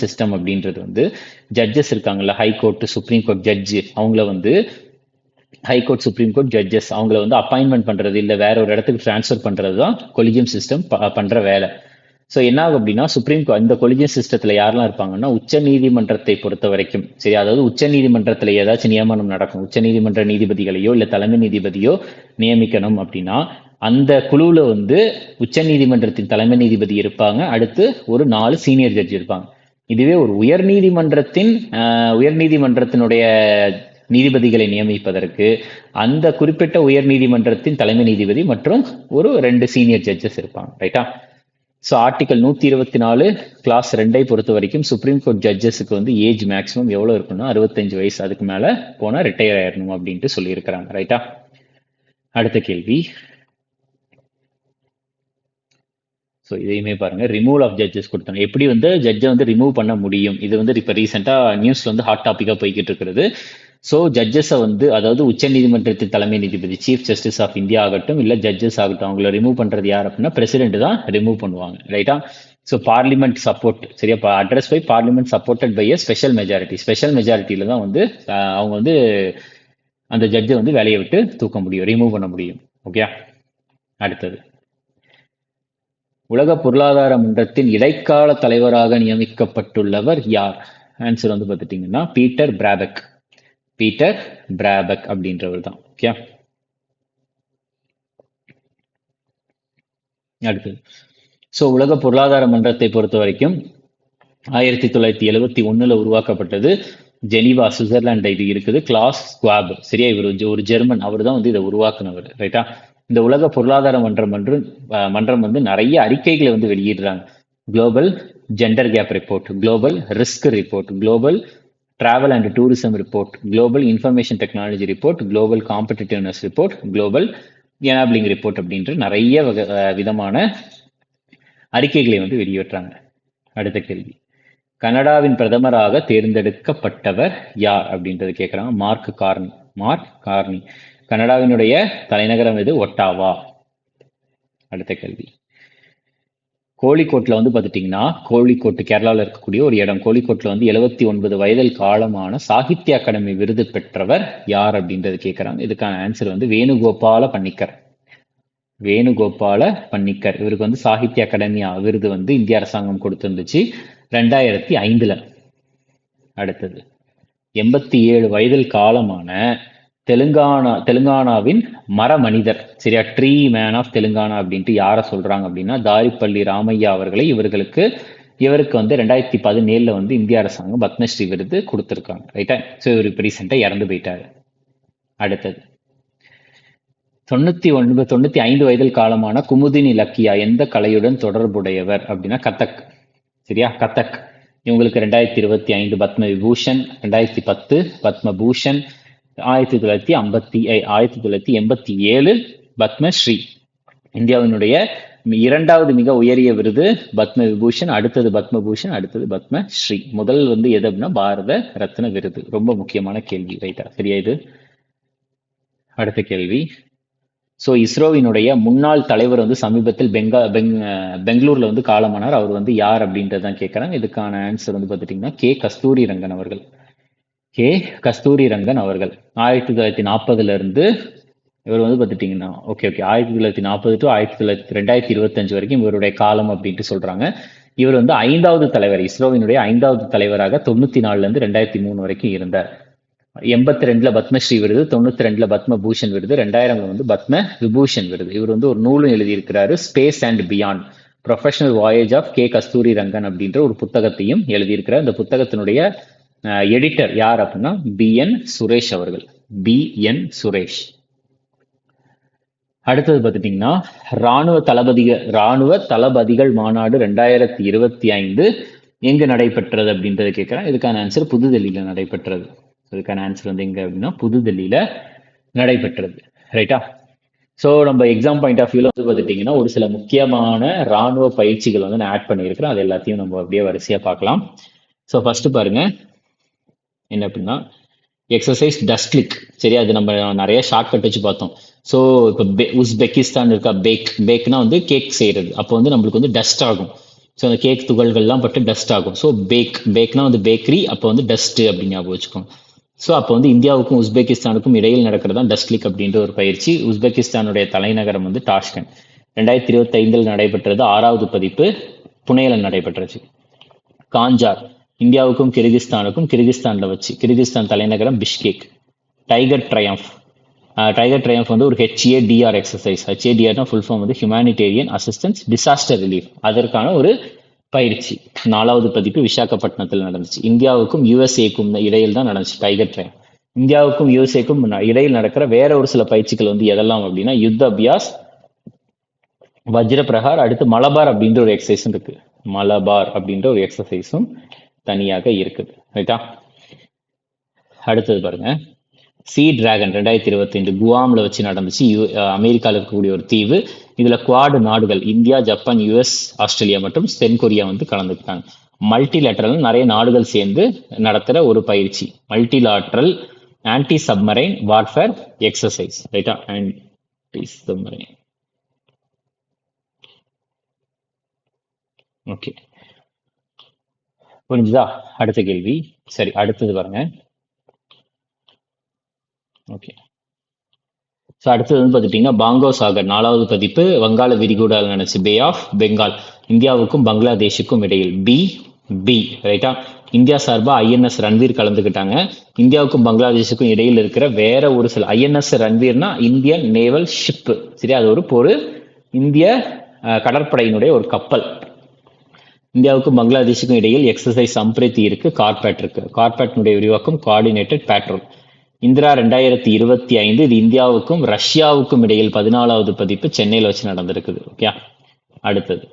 சிஸ்டம் அப்படின்றது வந்து ஜட்ஜஸ் இருக்காங்கல்ல, ஹைகோர்ட் சுப்ரீம் கோர்ட் ஜட்ஜு, அவங்கள வந்து ஹைகோர்ட் சுப்ரீம் கோர்ட் ஜட்ஜஸ் அவங்கள வந்து அப்பாயின்மெண்ட் பண்றது இல்லை வேற ஒரு இடத்துக்கு டிரான்ஸ்ஃபர் பண்றது தான் கொலிஜியம் சிஸ்டம் பண்ற வேலை. ஸோ என்ன ஆகும் அப்படின்னா இந்த கொலிஜியம் சிஸ்டத்துல யாரெல்லாம் இருப்பாங்கன்னா உச்ச நீதிமன்றத்தை பொறுத்த வரைக்கும், சரி, அதாவது உச்ச நீதிமன்றத்துல ஏதாச்சும் நியமனம் நடக்கும், உச்ச நீதிமன்ற நீதிபதிகளையோ இல்ல தலைமை நீதிபதியோ நியமிக்கணும் அப்படின்னா அந்த குழுவுல வந்து உச்ச நீதிமன்றத்தின் தலைமை நீதிபதி இருப்பாங்க, அடுத்து ஒரு 4 சீனியர் ஜட்ஜ் இருப்பாங்க. இதுவே ஒரு உயர்நீதிமன்றத்தினுடைய நீதிபதிகளை நியமிப்பதற்கு அந்த குறிப்பிட்ட உயர் நீதிமன்றத்தின் தலைமை நீதிபதி மற்றும் ஒரு 2 சீனியர் ஜட்ஜஸ் இருப்பாங்க, ரைட்டா. ஸோ ஆர்டிகல் 124 கிளாஸ் 2 பொறுத்த வரைக்கும் சுப்ரீம் கோர்ட் ஜட்ஜஸுக்கு வந்து ஏஜ் மேக்ஸிமம் எவ்வளோ இருக்குன்னா 65 வயசு, அதுக்கு மேலே போனால் ரிட்டையர் ஆயிடணும் அப்படின்ட்டு சொல்லியிருக்கிறாங்க, ரைட்டா. அடுத்த கேள்வி, ஸோ இதையுமே பாருங்க, ரிமூவல் ஆஃப் ஜட்ஜஸ் கொடுத்தாங்க. எப்படி வந்து ஜட்ஜை வந்து ரிமூவ் பண்ண முடியும், இது வந்து இப்போ ரீசெண்டாக நியூஸ்ல வந்து ஹாட் டாப்பிக்காக போய்கிட்டு இருக்கிறது. ஸோ ஜட்ஜஸை வந்து, அதாவது உச்ச நீதிமன்றத்தின் தலைமை நீதிபதி சீஃப் ஜஸ்டிஸ் ஆஃப் இந்தியா ஆகட்டும் இல்லை ஜட்ஜஸ் ஆகட்டும், அவங்கள ரிமூவ் பண்றது யார் அப்படின்னா பிரசிடென்ட் தான் ரிமூவ் பண்ணுவாங்க, ரைட்டா. ஸோ பார்லிமெண்ட் சப்போர்ட், சரியா, address by parliament supported by special மெஜாரிட்டியில தான் வந்து அவங்க வந்து அந்த ஜட்ஜை வந்து வேலையை விட்டு தூக்க முடியும், ரிமூவ் பண்ண முடியும். ஓகே. அடுத்தது, உலக பொருளாதார மன்றத்தின் இடைக்கால தலைவராக நியமிக்கப்பட்டுள்ளவர் யார்? ஆன்சர் வந்து பார்த்துட்டீங்கன்னா பீட்டர் பிராபக் அப்படின்றவர் தான். ஓகே. அடுத்தது, ஸோ உலக பொருளாதார மன்றத்தை பொறுத்த வரைக்கும் 1971 உருவாக்கப்பட்டது. ஜெனீவா, சுவிட்சர்லாந்து இது இருக்குது. கிளாஸ் ஸ்குவாப், சரியா, இவர் ஒரு ஜெர்மன், அவர் தான் வந்து இதை உருவாக்குனவர், ரைட்டா. இந்த உலக பொருளாதார மன்றம் வந்து நிறைய அறிக்கைகளை வந்து வெளியிடுறாங்க. Global gender gap report, global risk report, global travel and tourism report, global information technology report, global competitiveness report, global enabling report அப்படின்ற நிறைய விதமான அறிக்கைகளை வந்து வெளியிடுறாங்க. அடுத்த கேள்வி, கனடாவின் பிரதமராக தேர்ந்தெடுக்கப்பட்டவர் யார் அப்படின்றது கேட்குறாங்க. Mark Carney. கனடாவினுடைய தலைநகரம் இது ஒட்டாவா. அடுத்த கேள்வி, கோழிக்கோட்டில் வந்து பார்த்துட்டிங்கன்னா, கோழிக்கோட்டு கேரளாவில் இருக்கக்கூடிய ஒரு இடம். கோழிக்கோட்டில் வந்து 79 வயதில் காலமான சாகித்ய அகாடமி விருது பெற்றவர் யார் அப்படின்றது கேட்குறாங்க. இதுக்கான ஆன்சர் வந்து வேணுகோபால பன்னிக்கர். இவருக்கு வந்து சாகித்ய அகாடமி விருது வந்து இந்திய அரசாங்கம் கொடுத்துருந்துச்சு 2005. அடுத்தது, 87 வயதில் காலமான தெலுங்கானாவின் மரமனிதர், சரியா, ட்ரீ மேன் ஆஃப் தெலுங்கானா அப்படின்ட்டு யாரை சொல்றாங்க அப்படின்னா தாரிப்பள்ளி ராமையா அவர்களை. இவருக்கு வந்து 2017 வந்து இந்திய அரசாங்கம் பத்மஸ்ரீ விருது கொடுத்துருக்காங்க, ரைட்டா. ஸோ இவர் இப்போ ரீசெண்டாக இறந்து போயிட்டாரு. அடுத்தது, 95 வயதில் காலமான குமுதினி லக்கியா எந்த கலையுடன் தொடர்புடையவர் அப்படின்னா கதக், சரியா, கதக். இவங்களுக்கு 2025 பத்ம விபூஷன், 2010 பத்மபூஷன், 1987 பத்மஸ்ரீ. இந்தியாவினுடைய 2வது மிக உயரிய விருது பத்ம விபூஷன், அடுத்தது பத்மபூஷன், அடுத்தது பத்மஸ்ரீ. முதல் வந்து எது அப்படின்னா பாரத ரத்ன விருது. ரொம்ப முக்கியமான கேள்வி, ரைட்டா, சரியா இது. அடுத்த கேள்வி, ஸோ இஸ்ரோவினுடைய முன்னாள் தலைவர் வந்து சமீபத்தில் பெங்களூர்ல வந்து காலமானார். அவர் வந்து யார் அப்படின்றதான் கேட்குறாங்க. இதுக்கான ஆன்சர் வந்து பார்த்துட்டிங்கன்னா கஸ்தூரி ரங்கன் அவர்கள். 1940 இருந்து இவர் வந்து பார்த்துட்டிங்கன்னா ஓகே 1940 டு 2025 வரைக்கும் இவருடைய காலம் அப்படின்ட்டு சொல்றாங்க. இவர் வந்து 5வது தலைவர், இஸ்ரோவினுடைய 5வது தலைவராக 94லேருந்து 2003 வரைக்கும் இருந்தார். 82ல பத்மஸ்ரீ விருது, 92ல பத்ம பூஷன் விருது, 2000ல வந்து பத்ம விபூஷன் விருது. இவர் வந்து ஒரு நூலும் எழுதியிருக்கிறாரு, space and beyond professional voyage of K Kasturi Rangan அப்படின்ற ஒரு புத்தகத்தையும் எழுதியிருக்கிறார். இந்த புத்தகத்தினுடைய எடிட்டர் யார் அப்படின்னா BN சுரேஷ் அவர்கள். BN சுரேஷ். அடுத்தது பார்த்துட்டீங்கன்னா ராணுவ தளபதிகள் மாநாடு 2025 எங்கு நடைபெற்றது அப்படின்றத கேட்கிறேன். இதுக்கான ஆன்சர் புதுடெல்லியில நடைபெற்றது. இதுக்கான ஆன்சர் வந்து எங்க அப்படின்னா புதுடெல்லியில நடைபெற்றது. ரைட்டா? ஸோ நம்ம எக்ஸாம் பாயிண்ட் ஆஃப் வியூல வந்து பார்த்துட்டீங்கன்னா ஒரு சில முக்கியமான ராணுவ பயிற்சிகள் வந்து நான் ஆட் பண்ணியிருக்கிறேன். அது எல்லாத்தையும் நம்ம அப்படியே வரிசையா பார்க்கலாம். ஸோ ஃபர்ஸ்ட் பாருங்க என்ன அப்படின்னா எக்ஸசைஸ் டஸ்ட்லிக். சரி, அது நம்ம நிறைய ஷார்ட்கட் வச்சு பார்த்தோம். ஸோ இப்போ உஸ்பெகிஸ்தான் இருக்கா, பேக்னா வந்து கேக் செய்யறது. அப்போ வந்து நம்மளுக்கு வந்து டஸ்ட் ஆகும். ஸோ அந்த கேக் துகள்கள்லாம் பட்டு டஸ்ட் ஆகும். ஸோ பேக்னா வந்து பேக்கரி, அப்போ வந்து டஸ்ட் அப்படின்னு ஞாபகம் வச்சுக்கோங்க. ஸோ அப்போ வந்து இந்தியாவுக்கும் உஸ்பெகிஸ்தானுக்கும் இடையில் நடக்கிறதா டஸ்ட்லிக் அப்படின்ற ஒரு பயிற்சி. உஸ்பெகிஸ்தானுடைய தலைநகரம் வந்து டாஷ்கண்ட். 2025 நடைபெற்றது. 6வது பதிப்பு புனேல நடைபெற்றுச்சு. காஞ்சார் இந்தியாவுக்கும் கிர்கிஸ்தான்ல வச்சு, கிர்கிஸ்தான் தலைநகரம் பிஷ்கேக். டைகர் ட்ரையம்ஃப் வந்து ஒரு HADR எக்ஸசைஸ். HADRனா ஃபுல் ஃபார்ம் வந்து ஹியூமானிடேரியன் அசிஸ்டன்ஸ் டிசாஸ்டர் ரிலீஃப். அதற்கான ஒரு பயிற்சி. 4வது பதிப்பு விசாகப்பட்டினத்தில் நடந்துச்சு. இந்தியாவுக்கும் USA-க்கும் இடையில் தான் நடந்துச்சு டைகர் ட்ரையம்ஃப். இந்தியாவுக்கும் USA-க்கும் இடையில் நடக்கிற வேற ஒரு சில பயிற்சிகள் வந்து எதெல்லாம் அப்படின்னா யுத்த அபியாஸ், வஜ்ர பிரகார், அடுத்து மலபார் அப்படின்ற ஒரு எக்ஸசைஸும் இருக்கு. மலபார் அப்படின்ற ஒரு எக்ஸசைஸும் தனியாக இருக்குது. ரைட்டா? அடுத்தது பாருங்க சி டிராகன் 2025 குவாம்ல வச்சு நடந்துச்சு. அமெரிக்காவில் இருக்கக்கூடிய ஒரு தீவு. இதுல குவாட் நாடுகள் இந்தியா, ஜப்பான், US, ஆஸ்திரேலியா மற்றும் தென்கொரியா வந்து கலந்துக்கிட்டாங்க. மல்டிலேட்டரல் நிறைய நாடுகள் சேர்ந்து நடத்துற ஒரு பயிற்சி. Multilateral anti submarine warfare exercise. ரைட்டா? Anti submarine. ஓகே, புரிஞ்சுதா? அடுத்த கேள்வி. சரி, அடுத்தது பாருங்க. ஓகே, ஸோ அடுத்தது வந்து பார்த்துட்டிங்கன்னா பாங்கோ சாகர் 4வது பதிப்பு வங்காள விரிகுடாவில் நினைச்சு பே ஆஃப் பெங்கால். இந்தியாவுக்கும் பங்களாதேஷுக்கும் இடையில் பி. ரைட்டா? இந்தியா சார்பா INS ரன்வீர் கலந்துக்கிட்டாங்க. இந்தியாவுக்கும் பங்களாதேஷுக்கும் இடையில் இருக்கிற வேற ஒரு சில INS ரன்வீர்னா இந்தியன் நேவல் ஷிப். சரி, அது ஒரு இந்திய கடற்படையினுடைய ஒரு கப்பல். இந்தியாவுக்கும் பங்களாதேஷுக்கும் இடையில் எக்ஸசைஸ் சம்பிரதி இருக்கு, கார்பேட் இருக்கு. கார்பேட்டினுடைய விரிவாக்கம் கோஆர்டினேட்டட் பேட்ரோல். இந்திரா 2025 இது இந்தியாவுக்கும் ரஷ்யாவுக்கும் இடையில் 14வது பதிப்பு சென்னையில் வச்சு நடந்திருக்குது. ஓகே, அடுத்தது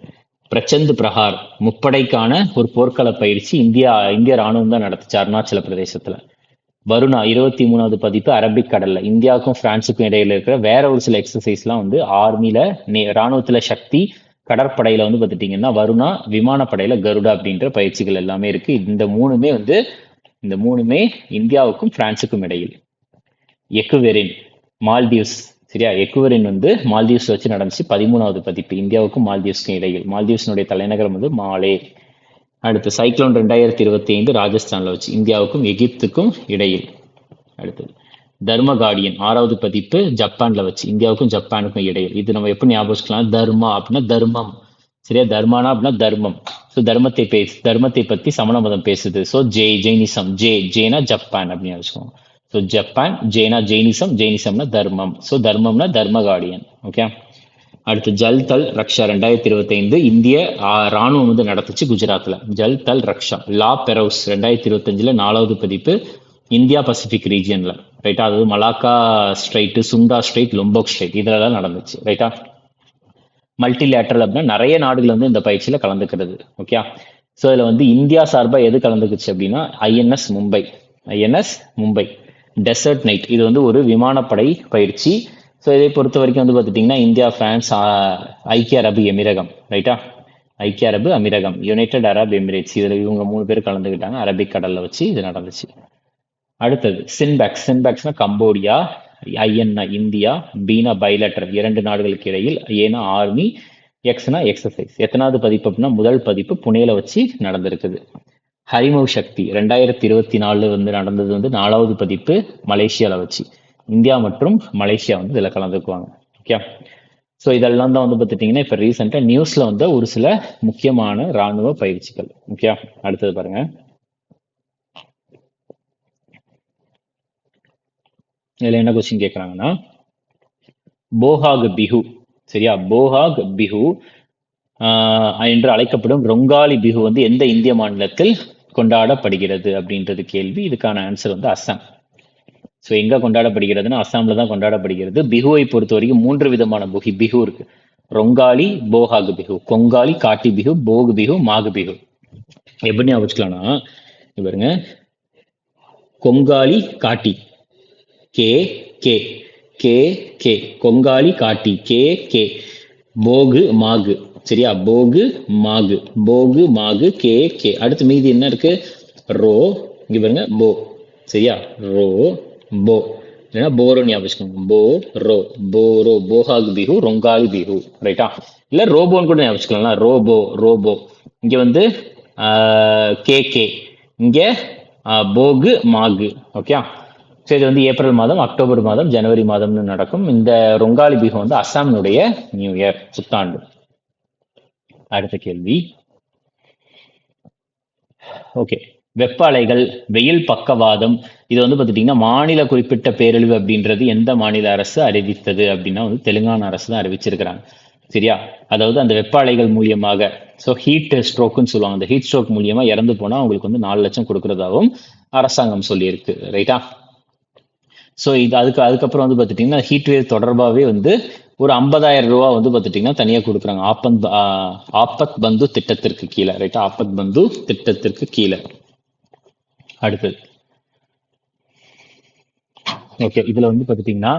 பிரச்சந்த் பிரஹார் முப்படைக்கான ஒரு போர்க்கள பயிற்சி இந்திய ராணுவம் தான் நடத்துச்சு அருணாச்சல பிரதேசத்துல. வருணா 23வது பதிப்பு அரபிக் கடல்ல. இந்தியாவுக்கும் பிரான்ஸுக்கும் இடையில இருக்கிற வேற ஒரு சில எக்ஸசைஸ்லாம் வந்து ஆர்மில ராணுவத்துல சக்தி, கடற்படையில வந்து பார்த்துட்டீங்கன்னா வருணா, விமானப்படையில கருடா அப்படின்ற பயிற்சிகள் எல்லாமே இருக்கு. இந்த மூணுமே இந்தியாவுக்கும் பிரான்ஸுக்கும் இடையில். எக்குவெரின் மால்தீவ்ஸ். சரியா? எக்குவெரின் வந்து மால்தீவ்ஸ் வச்சு நடந்துச்சு. 13வது பதிப்பு இந்தியாவுக்கும் மால்தீவ்ஸ்க்கும் இடையில். மால்தீவ்ஸினுடைய தலைநகரம் வந்து மாலே. அடுத்து சைக்ளோன் 2025 ராஜஸ்தான்ல வச்சு இந்தியாவுக்கும் எகிப்துக்கும் இடையில். அடுத்தது தர்ம கார்டியன் 6வது பதிப்பு ஜப்பான்ல வச்சு இந்தியாவுக்கும் ஜப்பானுக்கும் இடையில். இது நம்ம எப்படி ஞாபகம்? தர்மா அப்படின்னா தர்மம். சரியா? தர்மானா அப்படின்னா தர்மம். ஸோ தர்மத்தை பத்தி சமண மதம் பேசுது. So Jainism. ஜேனா ஜப்பான் அப்படின்னு வச்சுக்கோங்க. ஸோ ஜப்பான், ஜேனா ஜெயினிசம்னா தர்மம். ஸோ தர்மம்னா தர்ம கார்டியன். ஓகே, அடுத்து ஜல் தல் ரக்ஷா 2025 இந்திய ராணுவம் வந்து நடத்துச்சு குஜராத்ல. ஜல் தல் ரக்ஷா. லா பெரோஸ் 2025 4வது பதிப்பு இந்தியா பசிபிக் ரீஜியன்ல. ரைட்டா? அதாவது மலாக்கா ஸ்ட்ரைட், சுண்டா ஸ்ட்ரைட், லொம்போக் ஸ்ட்ரைட் இதெல்லாம் நடந்துச்சு. ரைட்டா? மல்டிலேட்டரல் அப்படின்னா நிறைய நாடுகள் வந்து இந்த பயிற்சியில கலந்துக்கிறது. ஓகே, ஸோ இதுல வந்து இந்தியா சார்பா எது கலந்துக்குச்சு அப்படின்னா INS மும்பை. டெசர்ட் நைட் இது வந்து ஒரு விமானப்படை பயிற்சி. ஸோ இதை பொறுத்த வரைக்கும் வந்து பார்த்துட்டிங்கன்னா இந்தியா, பிரான்ஸ், ஐக்கிய அரபு எமிரகம். ரைட்டா? ஐக்கிய அரபு அமீரகம், யுனைடெட் அரப் எமிரேட்ஸ், இதில் இவங்க 3 பேர் கலந்துக்கிட்டாங்க. அரபிக் கடல்ல வச்சு இது நடந்துச்சு. அடுத்தது சின்பேக்ஸ்னா கம்போடியா, ஐஎன்னா இந்தியா, பீனா பைலேட்டரல் 2 நாடுகளுக்கு இடையில், ஏனா ஆர்மி, எக்ஸ்னா எக்ஸசைஸ். எத்தனாவது பதிப்பு அப்படின்னா முதல் பதிப்பு புனேல வச்சு நடந்திருக்குது. ஹரிமவ் சக்தி 2024 வந்து நடந்தது வந்து 4வது பதிப்பு மலேசியால வச்சு. இந்தியா மற்றும் மலேசியா வந்து இதில் கலந்துக்குவாங்க. ஓகே, ஸோ இதெல்லாம் தான் வந்து பார்த்துட்டிங்கன்னா இப்போ ரீசெண்டாக நியூஸில் வந்து ஒரு சில முக்கியமான இராணுவ பயிற்சிகள். ஓகே, அடுத்தது பாருங்க. இதில் என்ன கொஸ்டின் கேட்குறாங்கன்னா, போஹாக் பிஹு, சரியா, போஹாக் பிஹு என்று அழைக்கப்படும் ரொங்காலி பிஹு வந்து எந்த இந்திய மாநிலத்தில் கொண்டாடப்படுகிறது அப்படின்றது கேள்வி. இதுக்கான ஆன்சர் வந்து அஸ்ஸாம். ஸோ எங்க கொண்டாடப்படுகிறதுன்னா அஸ்ஸாம்ல தான் கொண்டாடப்படுகிறது. பிஹுவை பொறுத்த வரைக்கும் 3 விதமான பிஹு இருக்கு. ரொங்காலி, போஹாக் பிஹு, கொங்காலி, காட்டி பிஹு, போக் பிஹு, மாக் பிஹு. எப்படி ஞாபகம் பாருங்க, கொங்காலி காட்டி கே கே கே கே, கொங்காலி காட்டி கே கே, போகு மாகு, சரியா, போகு மாகு, போகு மாகு கே கே. அடுத்து மீதி என்ன இருக்கு, ரோ, இங்க பாருங்க போ, சரியா, ரோ போ, இல்லைன்னா போரோ ஞாபகம், போ ரோ, போரோ, போஹாக் பிஹு, ரொங்காலி பிஹு, ரைட்டா, இல்ல ரோபோன்னு கூட ஞாபகம், ரோபோ ரோபோ. இங்க வந்து கே கே, இங்க போகு மாகு. ஓகே, ஸோ இது வந்து ஏப்ரல் மாதம், அக்டோபர் மாதம், ஜனவரி மாதம்னு நடக்கும். இந்த ரொங்காலி பிஹு வந்து அஸ்ஸாமினுடைய நியூ இயர், புத்தாண்டு. அடுத்த கேள்வி. ஓகே, வெப்ப அலைகள், வெயில் பக்கவாதம், இது வந்து பார்த்துட்டிங்கன்னா மாநில குறிப்பிட்ட பேரழிவு அப்படின்றது எந்த மாநில அரசு அறிவித்தது அப்படின்னா வந்து தெலுங்கானா அரசு தான் அறிவிச்சிருக்கிறாங்க. சரியா, அதாவது அந்த வெப்ப அலைகள் மூலியமாக, ஸோ ஹீட் ஸ்ட்ரோக்குன்னு சொல்லுவாங்க, அந்த ஹீட் ஸ்ட்ரோக் மூலியமா இறந்து போனால் அவங்களுக்கு வந்து 4 லட்சம் கொடுக்கறதாகவும் அரசாங்கம் சொல்லியிருக்கு. ரைட்டா, ஸோ இது அதுக்கப்புறம் வந்து பார்த்துட்டிங்கன்னா ஹீட் வேவ் தொடர்பாகவே வந்து ஒரு 50,000 ரூபா வந்து பார்த்துட்டிங்கன்னா தனியாக கொடுக்குறாங்க ஆபத் பந்து திட்டத்திற்கு கீழே. ரைட்டா, ஆபத் பந்து திட்டத்திற்கு கீழே. அடுத்தது ஓகே, இதுல வந்து பார்த்துட்டிங்கன்னா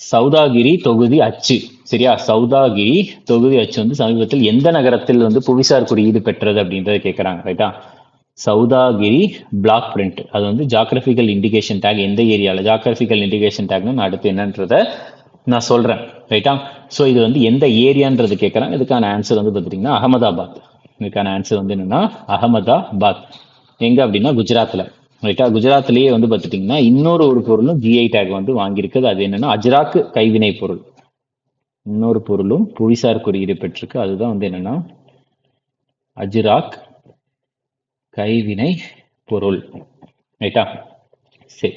சௌதாகிரி தொகுதி அச்சு, சரியா, சௌதாகிரி தொகுதி அச்சு வந்து சமீபத்தில் எந்த நகரத்தில் வந்து புவிசார் குறியீடு பெற்றது அப்படின்றத கேட்குறாங்க. ரைட்டா, சௌதாகிரி பிளாக் பிரிண்ட், அது வந்து ஜாகிரபிக்கல் இண்டிகேஷன் டேக் எந்த ஏரியாவில், ஜாகிரபிக்கல் இண்டிகேஷன் டேக்னு நான் அடுத்து என்னன்றத நான் சொல்றேன். ரைட்டா, ஸோ இது வந்து எந்த ஏரியான்றது கேட்குறாங்க. இதுக்கான ஆன்சர் வந்து பார்த்துட்டிங்கன்னா அகமதாபாத். இதுக்கான ஆன்சர் வந்து என்னன்னா அகமதாபாத். எங்க அப்படின்னா குஜராத்தில். ரைட்டா, குஜராத்லேயே வந்து பார்த்துட்டிங்கன்னா இன்னொரு ஒரு பொருளும் ஜிஐ டேக் வந்து வாங்கியிருக்குது. அது என்னன்னா அஜ்ராக் கைவினை பொருள். இன்னொரு பொருளும் புவிசார் குறியீடு பெற்றிருக்கு. அதுதான் வந்து என்னன்னா அஜ்ராக் கைவினை பொருள். ரைட்டா, சரி,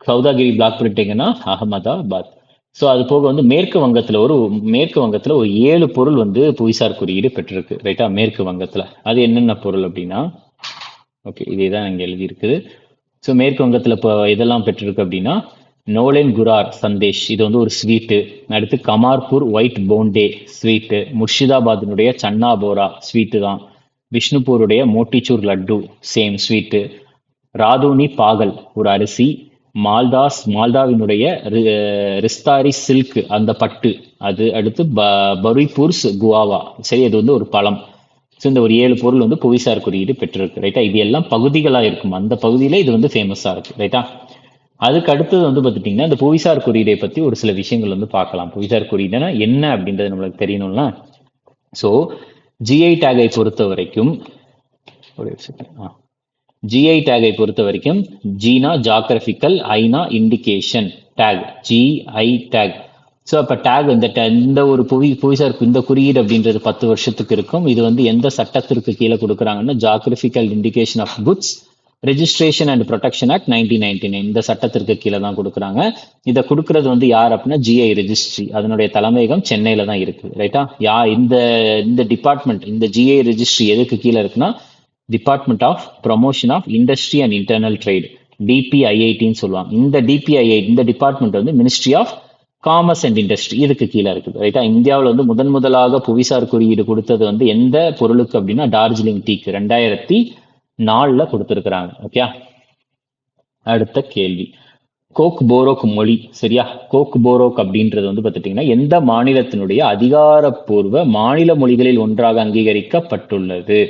சௌதாகிரி பிளாக் பிரிண்டிங்னா அகமதாபாத். ஸோ அது போக வந்து மேற்கு வங்கத்தில் ஒரு 7 பொருள் வந்து புவிசார் குறியீடு பெற்றிருக்கு. ரைட்டா, மேற்கு வங்கத்தில். அது என்னென்ன பொருள் அப்படின்னா, ஓகே, இதே தான் இங்கே எழுதியிருக்குது. ஸோ மேற்கு வங்கத்தில் இப்போ இதெல்லாம் பெற்றிருக்கு அப்படின்னா நோலன் குரார் சந்தேஷ், இது வந்து ஒரு ஸ்வீட்டு. அடுத்து கமார்பூர் ஒயிட் போண்டே ஸ்வீட்டு. முர்ஷிதாபாத்தினுடைய சன்னா போரா ஸ்வீட்டு தான். விஷ்ணுபூருடைய மோட்டிச்சூர் லட்டு சேம் ஸ்வீட்டு. ராதூனி பாகல் ஒரு அரிசி. மால்டாவினுடைய ரிஸ்தாரி சில்க் அந்த பட்டு அது. அடுத்து பருய்பூர்ஸ் குவாவா, சரி, அது வந்து ஒரு பழம். ஸோ இந்த ஒரு 7 பொருள் வந்து புவிசார் குறியீடு பெற்றிருக்கு. ரைட்டா, இது எல்லாம் பகுதிகளாக இருக்கும், அந்த பகுதியில் இது வந்து ஃபேமஸாக இருக்கு. ரைட்டா, அதுக்கு அடுத்தது வந்து பார்த்துட்டிங்கன்னா இந்த புவிசார் குறியீடை பற்றி ஒரு சில விஷயங்கள் வந்து பார்க்கலாம். புவிசார் குறியீடுனா என்ன அப்படின்றது நம்மளுக்கு தெரியணும்னா, ஸோ ஜிஐ டேகை பொறுத்த வரைக்கும் ஜீனா ஜாகிரபிக்கல், ஐனா indication tag, GI tag. So அப்போ டேக் இந்த ஒரு புவிசார் இந்த குறியீடு அப்படின்றது 10 வருஷத்துக்கு இருக்கும். இது வந்து எந்த சட்டத்திற்கு கீழே கொடுக்குறாங்கன்னா Geographical Indication of Goods Registration and Protection Act 1999 இந்த சட்டத்திற்கு கீழே தான் கொடுக்குறாங்க. இதை கொடுக்கறது வந்து யார் அப்படின்னா ஜிஐ ரெஜிஸ்ட்ரி. அதனுடைய தலைமையகம் சென்னையில தான் இருக்கு. ரைட்டா, இந்த டிபார்ட்மெண்ட், இந்த ஜிஐ ரெஜிஸ்ட்ரி எதுக்கு கீழே இருக்குன்னா department of promotion of industry and internal trade, டிபிஐஐடின்னு சொல்லுவாங்க. இந்த டிபிஐஐ இந்த டிபார்ட்மெண்ட் வந்து ministry of commerce and industry இதுக்கு கீழே இருக்குது. ரைட்டா, இந்தியாவில் வந்து முதலாக புவிசார் குறியீடு கொடுத்தது வந்து எந்த பொருளுக்கு அப்படின்னா டார்ஜிலிங் டீக்கு 2004 கொடுத்துருக்குறாங்க. ஓகே, அடுத்த கேள்வி. கோக் போரோக் மொழி, சரியா, கோக் போரோக் அப்படின்றது வந்து பார்த்துட்டிங்கன்னா எந்த மாநிலத்தினுடைய அதிகாரப்பூர்வ மாநில மொழிகளில் ஒன்றாக அங்கீகரிக்கப்பட்டுள்ளது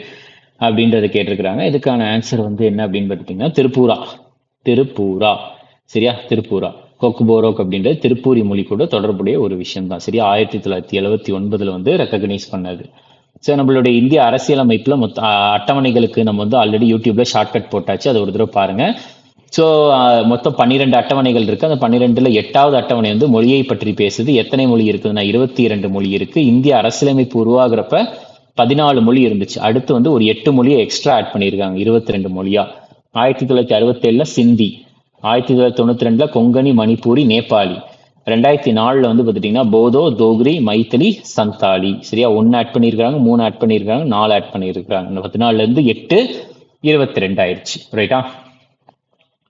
அப்படின்றத கேட்டிருக்கிறாங்க. இதுக்கான ஆன்சர் வந்து என்ன அப்படின்னு பார்த்துட்டிங்கன்னா திருப்பூரா, சரியா, திருப்பூரா. கோக் போரோக் அப்படின்றது திருப்பூரி மொழி கூட தொடர்புடைய ஒரு விஷயம் தான். சரியா, 1979 வந்து ரெக்கக்னைஸ் பண்ணது. ஸோ நம்மளுடைய இந்திய அரசியலமைப்பில் அட்டவணைகளுக்கு நம்ம வந்து ஆல்ரெடி யூடியூப்ல ஷார்ட்கட் போட்டாச்சு, அதை ஒரு தடவை பாருங்க. ஸோ மொத்தம் 12 அட்டவணைகள் இருக்கு. அந்த 12ல் 8வது அட்டவணை வந்து மொழியை பற்றி பேசுது. எத்தனை மொழி இருக்குதுன்னா 22 மொழி இருக்கு. இந்திய அரசியலமைப்பு உருவாகிறப்ப 14 மொழி இருந்துச்சு. அடுத்து வந்து ஒரு 8 மொழியை எக்ஸ்ட்ரா ஆட் பண்ணியிருக்காங்க 22 மொழியா. 1967 சிந்தி, 1992 கொங்கணி, மணிப்பூரி, நேபாளி, 2004 வந்து பார்த்துட்டிங்கன்னா போதோ, தோக்ரி, மைத்திலி, சந்தாலி. சரியா, 1 ஆட் பண்ணியிருக்காங்க, 3 ஆட் பண்ணியிருக்காங்க, 4 ஆட் பண்ணியிருக்காங்க. 14லேருந்து 8 22 ஆயிடுச்சு. ரைட்டா.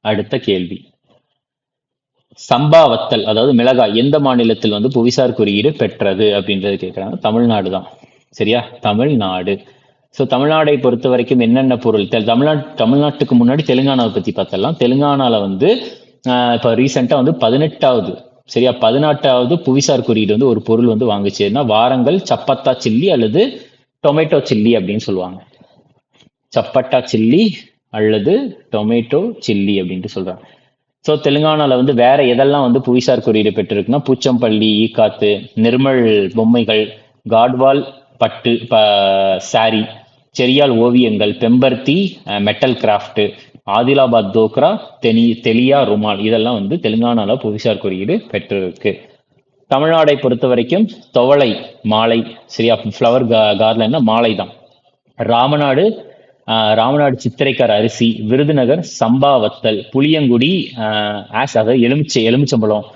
அடுத்த கேள்வி, சம்பா வத்தல் அதாவது மிளகாய் எந்த மாநிலத்தில் வந்து புவிசார் குறியீடு பெற்றது அப்படின்றது கேட்குறாங்க. தமிழ்நாடு தான். சரியா, தமிழ்நாடு. ஸோ தமிழ்நாடை பொறுத்த வரைக்கும் என்னென்ன பொருள் தமிழ்நாட்டுக்கு முன்னாடி தெலுங்கானாவை பற்றி பார்த்தலாம். தெலுங்கானாவில் வந்து இப்போ ரீசெண்டாக வந்து 18வது சரியா 18வது புவிசார் குறியீடு வந்து ஒரு பொருள் வந்து வாங்குச்சுன்னா வாரங்கள் சப்பத்தா சில்லி அல்லது டொமேட்டோ சில்லி அப்படின்னு சொல்லுவாங்க. சப்பட்டா சில்லி அல்லது டொமேட்டோ சில்லி அப்படின்ட்டு சொல்றாங்க. ஸோ தெலுங்கானாவில் வந்து வேற எதெல்லாம் வந்து புவிசார் குறியீடு பெற்றிருக்குன்னா பூச்சம்பள்ளி, ஈக்காத்து, நிர்மல் பொம்மைகள், காட்வால் பட்டு சாரி, செரியால் ஓவியங்கள், பெம்பர்த்தி மெட்டல் கிராஃப்ட், ஆதிலாபாத் தோக்ரா, தெலியா ருமால் இதெல்லாம் வந்து தெலுங்கானாவில் புவிசார் குறியீடு பெற்றிருக்கு. தமிழ்நாடை பொறுத்த வரைக்கும் தொவளை மாலை, சரியா, ஃப்ளவர் கார்லன்னா மாலை தான். ராமநாடு சித்திரைக்கார அரிசி, விருதுநகர் சம்பா வத்தல், புளியங்குடி அதாவது எலுமிச்சம்பழம்,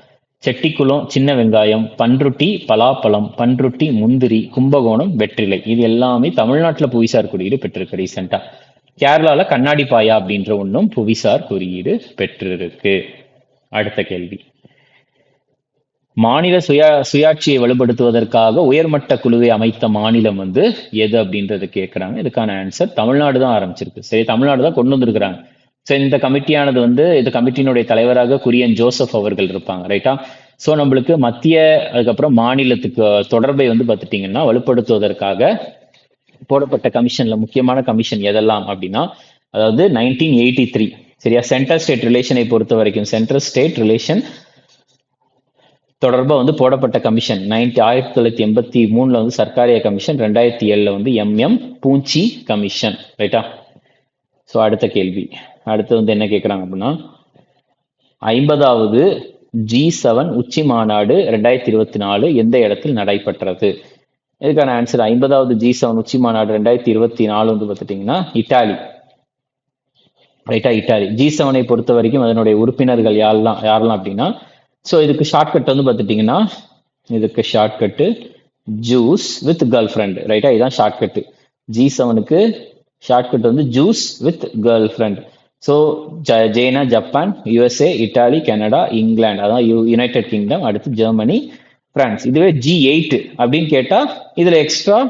செட்டிக்குளம் சின்ன வெங்காயம், பன்ருட்டி பலாப்பழம், பன்ருட்டி முந்திரி, கும்பகோணம் வெற்றிலை. இது எல்லாமே தமிழ்நாட்டில் புவிசார் குறியீடு பெற்றிருக்கு ரீசெண்டா. கேரளால கண்ணாடி பாயா அப்படின்ற ஒன்றும் புவிசார் குறியீடு பெற்றிருக்கு. அடுத்த கேள்வி, மாநில சுயாட்சியை வலுப்படுத்துவதற்காக உயர்மட்ட குழுவை அமைத்த மாநிலம் வந்து எது அப்படின்றது கேட்குறாங்க. இதுக்கான ஆன்சர் தமிழ்நாடு தான் ஆரம்பிச்சிருக்கு. சரி, தமிழ்நாடு தான் கொண்டு வந்திருக்கிறாங்க. ஸோ இந்த கமிட்டியானது வந்து இந்த கமிட்டியினுடைய தலைவராக குரியன் ஜோசப் அவர்கள் இருப்பாங்க. ரைட்டா. ஸோ நம்மளுக்கு மத்திய அதுக்கப்புறம் மாநிலத்துக்கு தொடர்பை வந்து பார்த்துட்டிங்கன்னா வலுப்படுத்துவதற்காக போடப்பட்ட கமிஷன்ல முக்கியமான கமிஷன் எதெல்லாம் அப்படின்னா, அதாவது 1983 சரியா சென்ட்ரல் ஸ்டேட் ரிலேஷனை பொறுத்த வரைக்கும் சென்ட்ரல் ஸ்டேட் ரிலேஷன் தொடர்பாக வந்து போடப்பட்ட கமிஷன் 1983 வந்து சர்க்காரிய கமிஷன், 2007 வந்து பூஞ்சி கமிஷன். ரைட்டா. ஸோ அடுத்த கேள்வி, அடுத்து வந்து என்ன கேட்குறாங்க அப்படின்னா 50வது G7 உச்சி மாநாடு 2024 எந்த இடத்தில் நடைபெற்றது? இதுக்கான ஆன்சர் 50வது G7 உச்சி மாநாடு 2024 வந்து பார்த்துட்டிங்கன்னா இட்டாலி. ரைட்டா, இட்டாலி. G7 பொறுத்த வரைக்கும் அதனுடைய உறுப்பினர்கள் யாரெல்லாம் அப்படின்னா, ஸோ இதுக்கு ஷார்ட்கட் வந்து பார்த்துட்டிங்கன்னா இதுக்கு shortcut juice with girl friend. ரைட்டா, இதுதான் ஷார்ட்கட்டு. G7க்கு ஷார்ட்கட் வந்து juice with girl friend. So Jayna Japan, USA, Italy, Canada, England, அதான் யுனைடெட் கிங்டம், அடுத்து ஜெர்மனி, பிரான்ஸ். இதுவே G8 அப்படின்னு கேட்டா இதுல extra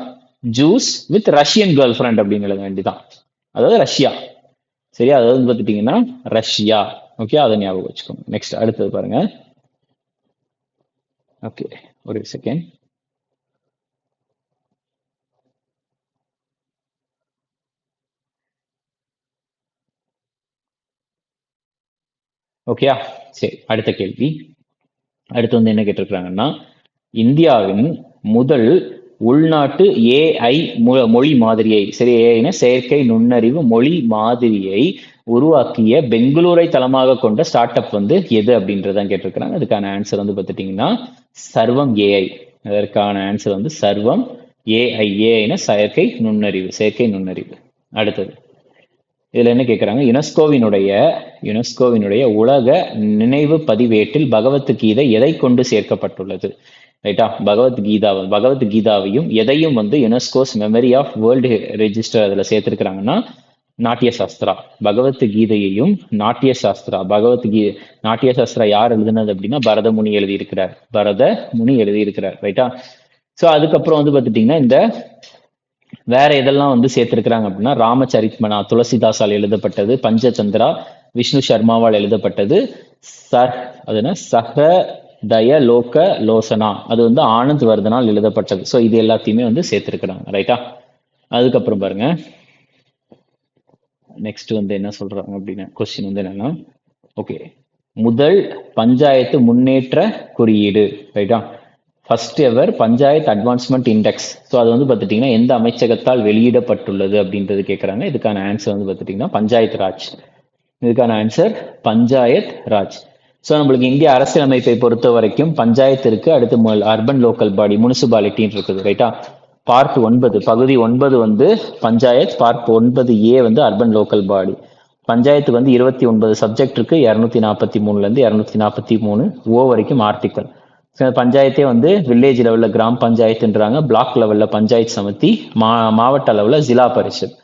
juice with Russian girl friend அப்படின்னு எழுத வேண்டிதான். அதாவது ரஷ்யா. சரியா, அதாவது பார்த்துட்டீங்கன்னா ரஷ்யா. ஓகே, அதை ஞாபகம் வச்சுக்கோங்க. நெக்ஸ்ட் அடுத்தது பாருங்க. ஓகே, ஒரு செகண்ட். ஓகேயா, சரி. அடுத்த கேள்வி, அடுத்து வந்து என்ன கேட்டிருக்கிறாங்கன்னா, இந்தியாவின் முதல் உள்நாட்டு AI மொழி மாதிரியை, சரி, ஏஐனா செயற்கை நுண்ணறிவு மொழி மாதிரியை உருவாக்கிய பெங்களூரை தளமாக கொண்ட ஸ்டார்ட் அப் வந்து எது அப்படின்றதான் கேட்டிருக்கிறாங்க. அதுக்கான ஆன்சர் வந்து பார்த்துட்டிங்கன்னா சர்வம் AI. அதற்கான ஆன்சர் வந்து சர்வம் AI. ஏஐனா செயற்கை நுண்ணறிவு. அடுத்தது இதுல என்ன கேட்குறாங்க, யுனெஸ்கோவினுடைய உலக நினைவு பதிவேட்டில் பகவத்கீதை எதை கொண்டு சேர்க்கப்பட்டுள்ளது? ரைட்டா, பகவத்கீதாவையும் எதையும் வந்து யுனெஸ்கோஸ் மெமரி ஆஃப் வேர்ல்டு ரெஜிஸ்டர் அதில் சேர்த்திருக்கிறாங்கன்னா நாட்டிய சாஸ்திரா. பகவத்கீதையையும் நாட்டிய சாஸ்திரா யார் எழுதுனது அப்படின்னா பரதமுனி எழுதியிருக்கிறார். ரைட்டா. ஸோ அதுக்கப்புறம் வந்து பார்த்துட்டிங்கன்னா இந்த வேற எதெல்லாம் வந்து சேர்த்திருக்கிறாங்க அப்படின்னா ராமச்சரித்மனா துளசிதாசால் எழுதப்பட்டது, பஞ்சதந்திரா விஷ்ணு சர்மாவால் எழுதப்பட்டது, சஹதய லோக லோசனா அது வந்து ஆனந்த் வர்தனால் எழுதப்பட்டது. ஸோ இது எல்லாத்தையுமே வந்து சேர்த்திருக்கிறாங்க. ரைட்டா. அதுக்கப்புறம் பாருங்க, நெக்ஸ்ட் வந்து என்ன சொல்றாங்க அப்படின்னா கொஸ்டின் வந்து என்னன்னா, ஓகே, முதல் பஞ்சாயத்து முன்னேற்ற குறியீடு. ரைட்டா, first ever panchayat advancement index. So அது வந்து பார்த்துட்டிங்கன்னா எந்த அமைச்சகத்தால் வெளியிடப்பட்டுள்ளது அப்படின்றது கேட்குறாங்க. இதுக்கான ஆன்சர் வந்து பார்த்துட்டிங்கன்னா பஞ்சாயத்து ராஜ். இதுக்கான ஆன்சர் பஞ்சாயத் ராஜ். ஸோ நம்மளுக்கு இந்திய அரசியலமைப்பை பொறுத்த வரைக்கும் பஞ்சாயத்து இருக்கு, அடுத்து அர்பன் லோக்கல் பாடி முனிசிபாலிட்டின்னு இருக்குது, ரைட்டா. பார்ட் 9 பகுதி 9 வந்து பஞ்சாயத், பார்ட் 9A வந்து அர்பன் லோக்கல் பாடி. பஞ்சாயத்துக்கு வந்து 29 சப்ஜெக்ட் இருக்கு, 243 243 ஓ வரைக்கும் ஆர்டிக்கல். பஞ்சாயத்தே வந்து வில்லேஜ் லெவல்ல கிராம் பஞ்சாயத்துன்றாங்க, பிளாக் லெவல்ல பஞ்சாயத்து சமிதி, மாவட்ட லெவல்ல ஜிலா பரிஷத்.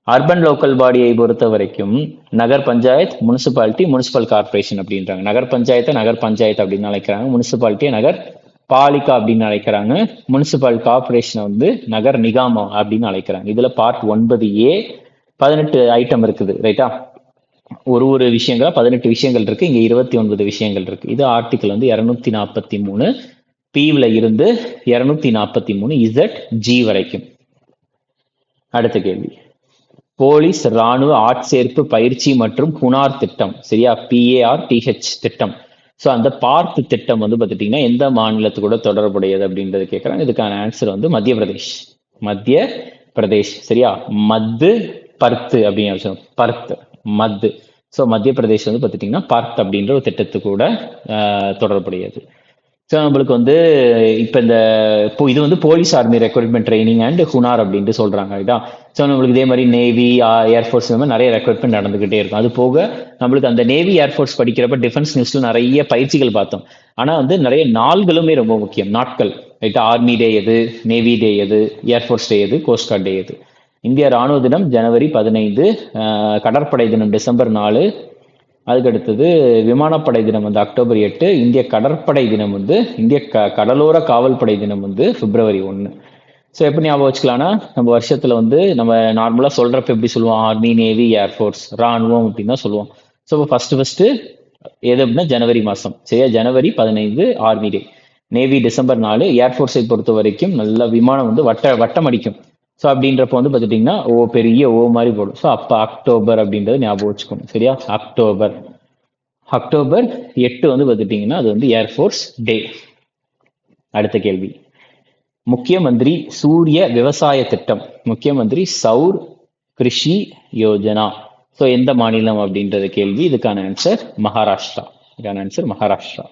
அர்பன் லோக்கல் பாடியை பொறுத்த வரைக்கும் நகர் பஞ்சாயத், முனிசிபாலிட்டி, முனிசிபல் கார்பரேஷன் அப்படின்றாங்க. நகர் பஞ்சாயத்தை நகர் பஞ்சாயத்து அப்படின்னு அழைக்கிறாங்க, முனிசிபாலிட்டியை நகர் பாலிகா அப்படின்னு அழைக்கிறாங்க, முனிசிபல் கார்பரேஷனை வந்து நகர் நிகாமம் அப்படின்னு அழைக்கிறாங்க. இதுல பார்ட் 9A 18 ஐட்டம் இருக்குது, ரைட்டா. ஒரு விஷயங்களா 18 விஷயங்கள் இருக்கு, இங்க 29 விஷயங்கள் இருக்கு. இது ஆர்டிக்கல் வந்து 243 பீவ்ல இருந்து 243 இசட் ஜி வரைக்கும். அடுத்த கேள்வி, போலீஸ் ராணுவ ஆட்சேர்ப்பு பயிற்சி மற்றும் புனார் திட்டம், சரியா, PARTH திட்டம். ஸோ அந்த பார்ட் திட்டம் வந்து பார்த்துட்டீங்கன்னா எந்த மாநிலத்து கூட தொடர்புடையது அப்படின்றது கேட்குறாங்க. இதுக்கான ஆன்சர் வந்து மத்திய பிரதேஷ். மத்திய பிரதேஷ், சரியா. மத்து பர்த்து அப்படின்னு பர்த் மத்து. ஸோ மத்திய பிரதேஷ் வந்து பார்த்துட்டிங்கன்னா பர்த் அப்படின்ற ஒரு திட்டத்து கூட தொடர்புடையது. ஸோ நம்மளுக்கு வந்து இப்போ இது வந்து police army recruitment training and Hunar அப்படின்ட்டு சொல்றாங்க, ரைட்டா. ஸோ நம்மளுக்கு இதே மாதிரி நேவி, ஏர்ஃபோர்ஸ் இந்த மாதிரி நிறைய ரெக்ரூட்மெண்ட் நடந்துகிட்டே இருக்கும். அது போக நம்மளுக்கு அந்த நேவி ஏர்ஃபோர்ஸ் படிக்கிறப்ப டிஃபென்ஸ் நியூஸ்ல நிறைய பயிற்சிகள் பார்த்தோம். ஆனால் வந்து நிறைய நாள்களுமே ரொம்ப முக்கியம், நாட்கள், ரைட்டா. ஆர்மி டே எது, நேவி டே எது, ஏர்ஃபோர்ஸ் டே எது, கோஸ்ட் கார்ட் டே எது. இந்திய ராணுவ தினம் ஜனவரி 15, கடற்படை தினம் டிசம்பர் 4, அதுக்கு அடுத்தது விமானப்படை தினம் வந்து அக்டோபர் 8, இந்திய கடற்படை தினம் வந்து இந்திய கடலோர காவல்படை தினம் வந்து பிப்ரவரி 1. ஸோ எப்படி ஞாபகம் வச்சுக்கலாம்னா, நம்ம வருஷத்துல வந்து நம்ம நார்மலா சொல்றப்ப எப்படி சொல்லுவோம், ஆர்மி, நேவி, ஏர்ஃபோர்ஸ், ராணுவம் அப்படின்னு தான் சொல்லுவோம். ஸோ ஃபர்ஸ்ட் எது அப்படின்னா ஜனவரி மாசம், சரியா. ஜனவரி 15 ஆர்மி டே, நேவி டிசம்பர் 4, ஏர்ஃபோர்ஸை பொறுத்த வரைக்கும் நல்ல விமானம் வந்து வட்டம் அடிக்கும். ஸோ அப்படின்றப்ப வந்து பார்த்துட்டிங்கன்னா பெரிய ஓ மாதிரி போடும். ஸோ அப்போ அக்டோபர் அப்படின்றத ஞாபகம் வச்சுக்கணும், சரியா. அக்டோபர் 8 வந்து பார்த்துட்டிங்கன்னா அது வந்து ஏர்ஃபோர்ஸ் டே. அடுத்த கேள்வி, முக்கிய மந்திரி சூரிய விவசாய திட்டம், முக்கிய மந்திரி சௌர் கிருஷி யோஜனா. ஸோ எந்த மாநிலம் அப்படின்றது கேள்வி. இதுக்கான answer Maharashtra.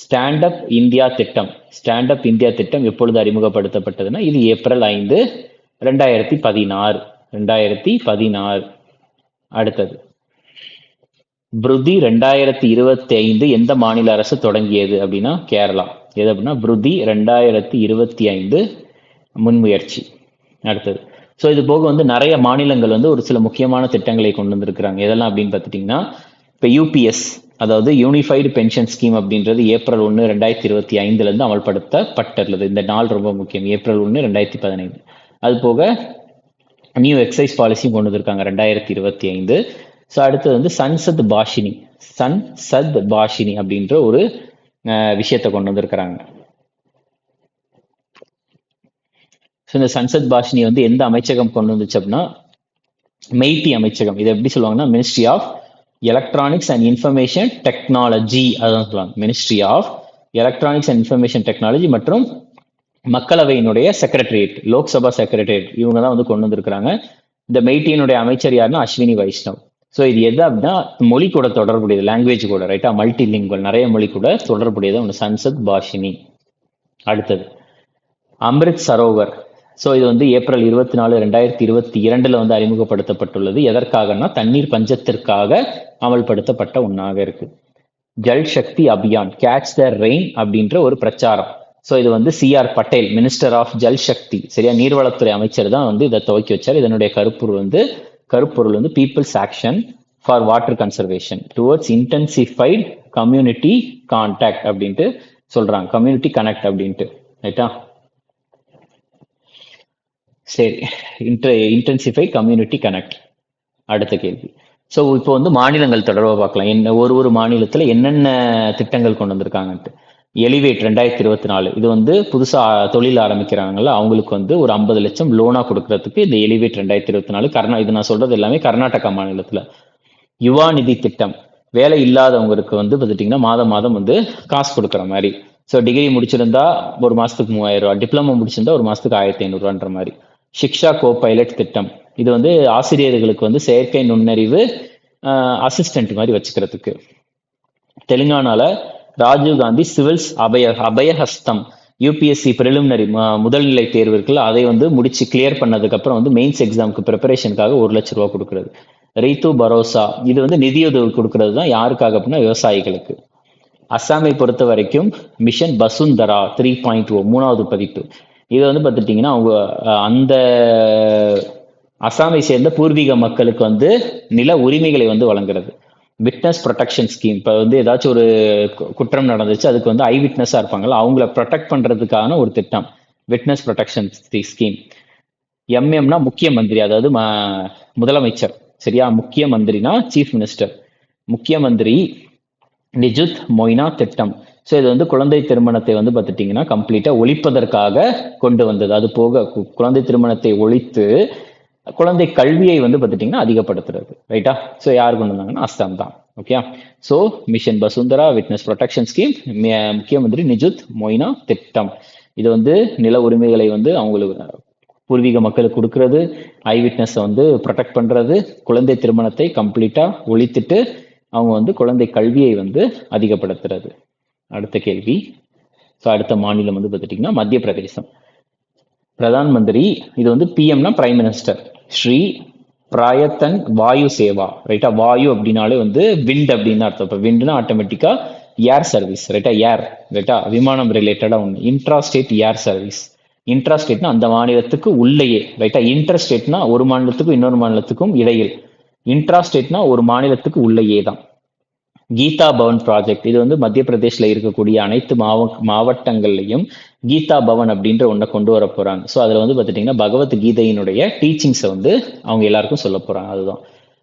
Stand up India திட்டம், ஸ்டாண்ட் அப் இந்தியா திட்டம் எப்பொழுது அறிமுகப்படுத்தப்பட்டதுன்னா இது ஏப்ரல் 5, 2016. அடுத்தது, புருதி 2025 எந்த மாநில அரசு தொடங்கியது அப்படின்னா கேரளா. எது அப்படின்னா புருதி 2025 முன்முயற்சி. அடுத்தது, ஸோ இது போக வந்து நிறைய மாநிலங்கள் வந்து ஒரு சில முக்கியமான திட்டங்களை கொண்டு வந்திருக்கிறாங்க. எதெல்லாம் அப்படின்னு பார்த்துட்டிங்கன்னா, இப்போ யூபிஎஸ் அதாவது யூனிஃபைடு பென்ஷன் ஸ்கீம் அப்படின்றது ஏப்ரல் 1, 2025 அமல்படுத்தப்பட்டுள்ளது. இந்த நாள் ரொம்ப முக்கியம், ஏப்ரல் 1, 2015. அது போக நியூ எக்ஸைஸ் பாலிசியும் கொண்டு வந்திருக்காங்க 2025. ஸோ அடுத்தது வந்து சன்சத் பாஷினி அப்படின்ற ஒரு விஷயத்தை கொண்டு வந்திருக்கிறாங்க. ஸோ இந்த சன்சத் பாஷினி வந்து எந்த அமைச்சகம் கொண்டு வந்துச்சு அப்படின்னா மெய்ட்டி அமைச்சகம். இது எப்படி சொல்லுவாங்கன்னா Ministry of Electronics and Information Technology, அதான் சொல்லுவாங்க. Ministry of Electronics and Information Technology மற்றும் மக்களவையினுடைய செக்ரட்டரியேட், லோக்சபா செக்ரட்டரியேட், இவங்க தான் வந்து கொண்டு வந்திருக்கிறாங்க. இந்த மெய்ட்டியினுடைய அமைச்சர் யாருன்னா அஸ்வினி வைஷ்ணவ். ஸோ இது எது அப்படின்னா மொழி கூட தொடர்புடையது, லாங்குவேஜ் கூட, ரைட்டா. மல்டிலிங்குவல், நிறைய மொழி கூட தொடர்புடையது ஒன்று சன்சத் பாஷினி. அடுத்தது அம்ரித் சரோவர். ஸோ இது வந்து ஏப்ரல் 24, 2022 வந்து அறிமுகப்படுத்தப்பட்டுள்ளது. எதற்காகனா தண்ணீர் பஞ்சத்திற்காக அமல்படுத்தப்பட்ட ஒன்றாக இருக்கு. Jal Shakti Abhiyan, catch the rain அப்படின்ற ஒரு பிரச்சாரம். ஸோ இது வந்து CR Patel, minister of Jal Shakti, சரியா, நீர்வளத்துறை அமைச்சர் தான் வந்து இதை துவக்கி வச்சார். இதனுடைய கருப்பொருள் வந்து people's action for water conservation towards intensified community contact அப்படின்ட்டு சொல்றாங்க, கம்யூனிட்டி கனெக்ட் அப்படின்ட்டு, ரைட்டா. சரி, இன்டென்சிஃபை கம்யூனிட்டி கனெக்ட். அடுத்த கேள்வி, ஸோ இப்போ வந்து மாநிலங்கள் தொடர்பாக பார்க்கலாம். ஒரு மாநிலத்தில் என்னென்ன திட்டங்கள் கொண்டு வந்திருக்காங்கன்ட்டு. எலிவேட் 2024, இது வந்து புதுசாக தொழில் ஆரம்பிக்கிறாங்கல்ல அவங்களுக்கு வந்து ஒரு 50 லட்சம் லோனா கொடுக்கறதுக்கு இந்த எலிவேட் 2024. இது நான் சொல்றது எல்லாமே கர்நாடகா மாநிலத்தில். யுவா நிதி திட்டம், வேலை இல்லாதவங்களுக்கு வந்து பார்த்துட்டிங்கன்னா மாதம் வந்து காசு கொடுக்குற மாதிரி. ஸோ டிகிரி முடிச்சிருந்தா ஒரு மாதத்துக்கு 3000 ரூபா, டிப்ளமோ முடிச்சிருந்தா ஒரு மாதத்துக்கு 1500 ரூபான்ற மாதிரி. சிக்ஷா கோ பைலட் திட்டம், இது வந்து ஆசிரியர்களுக்கு வந்து செயற்கை நுண்ணறிவு அசிஸ்டன்ட் மாதிரி வச்சுக்கிறதுக்கு. தெலுங்கானால Rajiv Gandhi civils Abhayahastam UPSC preliminary முதல்நிலை தேர்வு இருக்குல்ல, அதை வந்து முடிச்சு கிளியர் பண்ணதுக்கு அப்புறம் வந்து மெயின்ஸ் எக்ஸாமுக்கு ப்ரிப்பரேஷனுக்காக 1,00,000 ரூபாய் கொடுக்கறது. ரீத்து பரோசா இது வந்து நிதியுதவி கொடுக்கறது தான் யாருக்காக அப்படின்னா விவசாயிகளுக்கு. அஸ்ஸாமை பொறுத்த வரைக்கும் மிஷன் பசுந்தரா 3.0 3வது பதிப்பு. இது வந்து பார்த்துட்டிங்கன்னா அவங்க அந்த அஸ்ஸாமை சேர்ந்த பூர்வீக மக்களுக்கு வந்து நில உரிமைகளை வந்து வழங்குறது. விட்னஸ் ப்ரொடெக்ஷன் ஸ்கீம், இப்போ வந்து ஏதாச்சும் ஒரு குற்றம் நடந்துச்சு, அதுக்கு வந்து ஐ விட்னஸாக இருப்பாங்கல்ல, அவங்கள ப்ரொடெக்ட் பண்ணுறதுக்கான ஒரு திட்டம் விட்னஸ் ப்ரொடெக்ஷன் ஸ்கீம். எம்எம்னா முக்கிய மந்திரி, அதாவது முதலமைச்சர், சரியா. முக்கிய மந்திரினா சீஃப் மினிஸ்டர். முக்கிய மந்திரி நிஜுத் மொய்னா திட்டம். ஸோ இது வந்து குழந்தை திருமணத்தை வந்து பார்த்துட்டிங்கன்னா கம்ப்ளீட்டாக ஒழிப்பதற்காக கொண்டு வந்தது. அது போக குழந்தை திருமணத்தை ஒழித்து குழந்தை கல்வியை வந்து பார்த்துட்டிங்கன்னா அதிகப்படுத்துறது, ரைட்டா. ஸோ யார் கொண்டு வந்தாங்கன்னா அஸ்ஸாம் தான். Okay. So mission Basundhara, witness protection scheme, Mukhya Mantri நிஜுத் Moina திட்டம். இது வந்து நில உரிமைகளை வந்து அவங்களுக்கு பூர்வீக மக்களுக்கு கொடுக்கறது, ஐ விட்னஸை வந்து ப்ரொடெக்ட் பண்ணுறது, குழந்தை திருமணத்தை கம்ப்ளீட்டாக ஒழித்துட்டு அவங்க வந்து குழந்தை கல்வியை வந்து அதிகப்படுத்துறது. அடுத்த கேள்வி. ஸோ அடுத்த மாநிலம் வந்து பார்த்துட்டிங்கன்னா மத்திய பிரதேசம். பிரதான் மந்திரி, இது வந்து பிஎம்னா பிரைம் மினிஸ்டர், ஸ்ரீ பிராயத்தன் வாயு சேவா, ரைட்டா. வாயு அப்படின்னாலே வந்து விண்ட் அப்படின்னு அர்த்தம். இப்போ விண்ட்னா ஆட்டோமேட்டிக்கா ஏர் சர்வீஸ், ரைட்டா. ஏர், ரைட்டா, விமானம் ரிலேட்டடா ஒன்று. Intra state air service. Intra ஸ்டேட்னா அந்த மாநிலத்துக்கு உள்ளேயே, ரைட்டா. இன்டர் ஸ்டேட்னா ஒரு மாநிலத்துக்கும் இன்னொரு மாநிலத்துக்கும் இடையில். இன்ட்ரா ஸ்டேட்னா ஒரு மாநிலத்துக்கு உள்ளேயே தான். கீதா பவன் ப்ராஜெக்ட், இது வந்து மத்திய பிரதேஷ்ல இருக்கக்கூடிய அனைத்து மாவட்டங்கள்லையும் கீதா பவன் அப்படின்ற ஒன்றை கொண்டு வர போறாங்க. ஸோ அதில் வந்து பார்த்துட்டிங்கன்னா பகவத்கீதையினுடைய டீச்சிங்ஸை வந்து அவங்க எல்லாருக்கும் சொல்ல போறாங்க. அதுதான்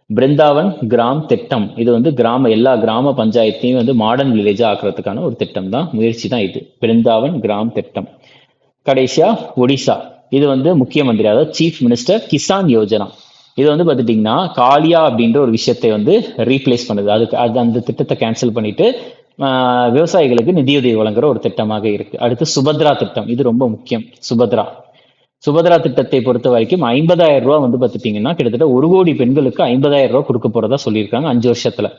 பிருந்தாவன் கிராம் திட்டம். இது வந்து எல்லா கிராம பஞ்சாயத்தையும் வந்து மாடர்ன் வில்லேஜா ஆக்குறதுக்கான ஒரு திட்டம் தான், முயற்சி தான் இது, பிருந்தாவன் கிராம் திட்டம். கடைசியா ஒடிசா, இது வந்து முக்கிய மந்திரி, அதாவது சீஃப் மினிஸ்டர் கிசான் யோஜனா. இது வந்து பார்த்துட்டிங்கன்னா காலியா அப்படின்ற ஒரு விஷயத்தை வந்து ரீப்ளேஸ் பண்ணுது. அந்த திட்டத்தை கேன்சல் பண்ணிட்டு விவசாயிகளுக்கு நிதியுதவி வழங்குற ஒரு திட்டமாக இருக்கு. அடுத்து சுபத்ரா திட்டம், இது ரொம்ப முக்கியம். சுபத்ரா திட்டத்தை பொறுத்த வரைக்கும் 50,000 ரூபாய் வந்து பார்த்துட்டிங்கன்னா கிட்டத்தட்ட 1 கோடி பெண்களுக்கு 50,000 ரூபாய் கொடுக்க போறதா சொல்லியிருக்காங்க 5 வருஷத்துல.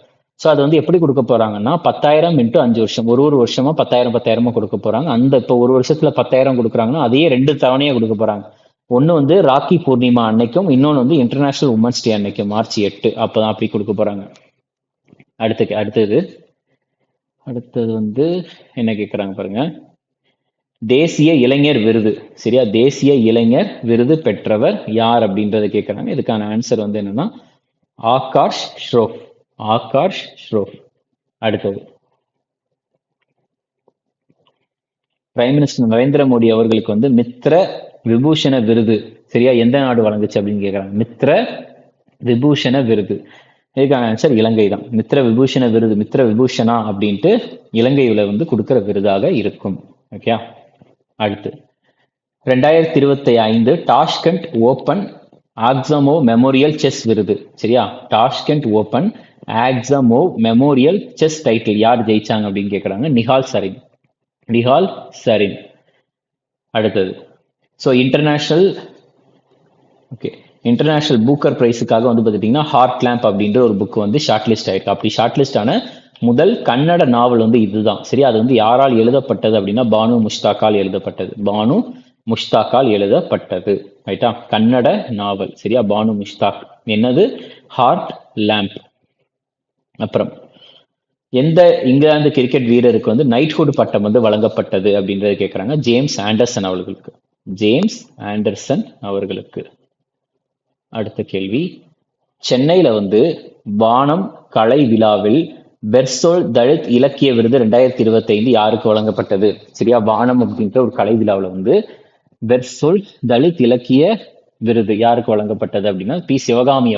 ஸோ அது வந்து எப்படி கொடுக்க போறாங்கன்னா 10,000 × 5 வருஷம், ஒரு வருஷமா 10,000 கொடுக்க போறாங்க. அந்த இப்போ ஒரு வருஷத்துல 10,000 கொடுக்குறாங்கன்னா அதையே 2 தவணையா கொடுக்க போறாங்க. ஒன்று வந்து ராக்கி பூர்ணிமா அன்னைக்கும், இன்னொன்று வந்து இன்டர்நேஷனல் உமன்ஸ் டே அன்னைக்கும், March 8 அப்போதான் அப்படி கொடுக்க போறாங்க. அடுத்தது வந்து என்ன கேட்குறாங்க பாருங்க. தேசிய இளைஞர் விருது, சரியா. தேசிய இளைஞர் விருது பெற்றவர் யார் அப்படின்றத கேட்குறாங்க. இதுக்கான ஆன்சர் வந்து என்னன்னா ஆகாஷ் ஷ்ரோஃப். அடுத்தது பிரைம் மினிஸ்டர் நரேந்திர மோடி அவர்களுக்கு வந்து மித்ர விபூஷண விருது, சரியா, எந்த நாடு வழங்குச்சு அப்படின்னு கேட்குறாங்க. மித்ர விபூஷண விருது, இதுக்கான ஆன்சர் இலங்கை தான். மித்ர விபூஷண விருது, மித்ர விபூஷணா அப்படின்ட்டு இலங்கையில வந்து கொடுக்குற விருதாக இருக்கும். ஓகே. அடுத்து 2025 Tashkent open Agzamov memorial chess விருது, சரியா. Tashkent open Agzamov memorial chess title யார் ஜெயிச்சாங்க அப்படின்னு கேட்குறாங்க. நிஹால் சரின். அடுத்தது ஸோ இன்டர்நேஷனல் பூக்கர் பிரைஸுக்காக வந்து பார்த்துட்டிங்கன்னா ஹார்ட் லேம்ப் அப்படின்ற ஒரு புக் வந்து ஷார்ட் லிஸ்ட் ஆயிருக்கு. அப்படி ஷார்ட் லிஸ்டான முதல் கன்னட நாவல் வந்து இதுதான், சரி. அது வந்து யாரால் எழுதப்பட்டது அப்படின்னா பானு முஷ்தாக்கால் எழுதப்பட்டது, ரைட்டா. கன்னட நாவல், சரியா, பானு முஷ்தாக். என்னது? Heart lamp. அப்புறம் எந்த இங்கிலாந்து கிரிக்கெட் வீரருக்கு வந்து நைட்ஹுட் பட்டம் வந்து வழங்கப்பட்டது அப்படின்றத கேட்குறாங்க. ஜேம்ஸ் ஆண்டர்சன் அவர்களுக்கு. அடுத்த கேள்வி. சென்னையில வந்து வானம் கலை விழாவில் பெர்சோல் தலித் இலக்கிய விருது 2025 யாருக்கு வழங்கப்பட்டது, சரியா. வானம் அப்படின்ற ஒரு கலை விழாவில் வந்து பெர்சோல் தலித் இலக்கிய விருது யாருக்கு வழங்கப்பட்டது அப்படின்னா பி சிவகாமி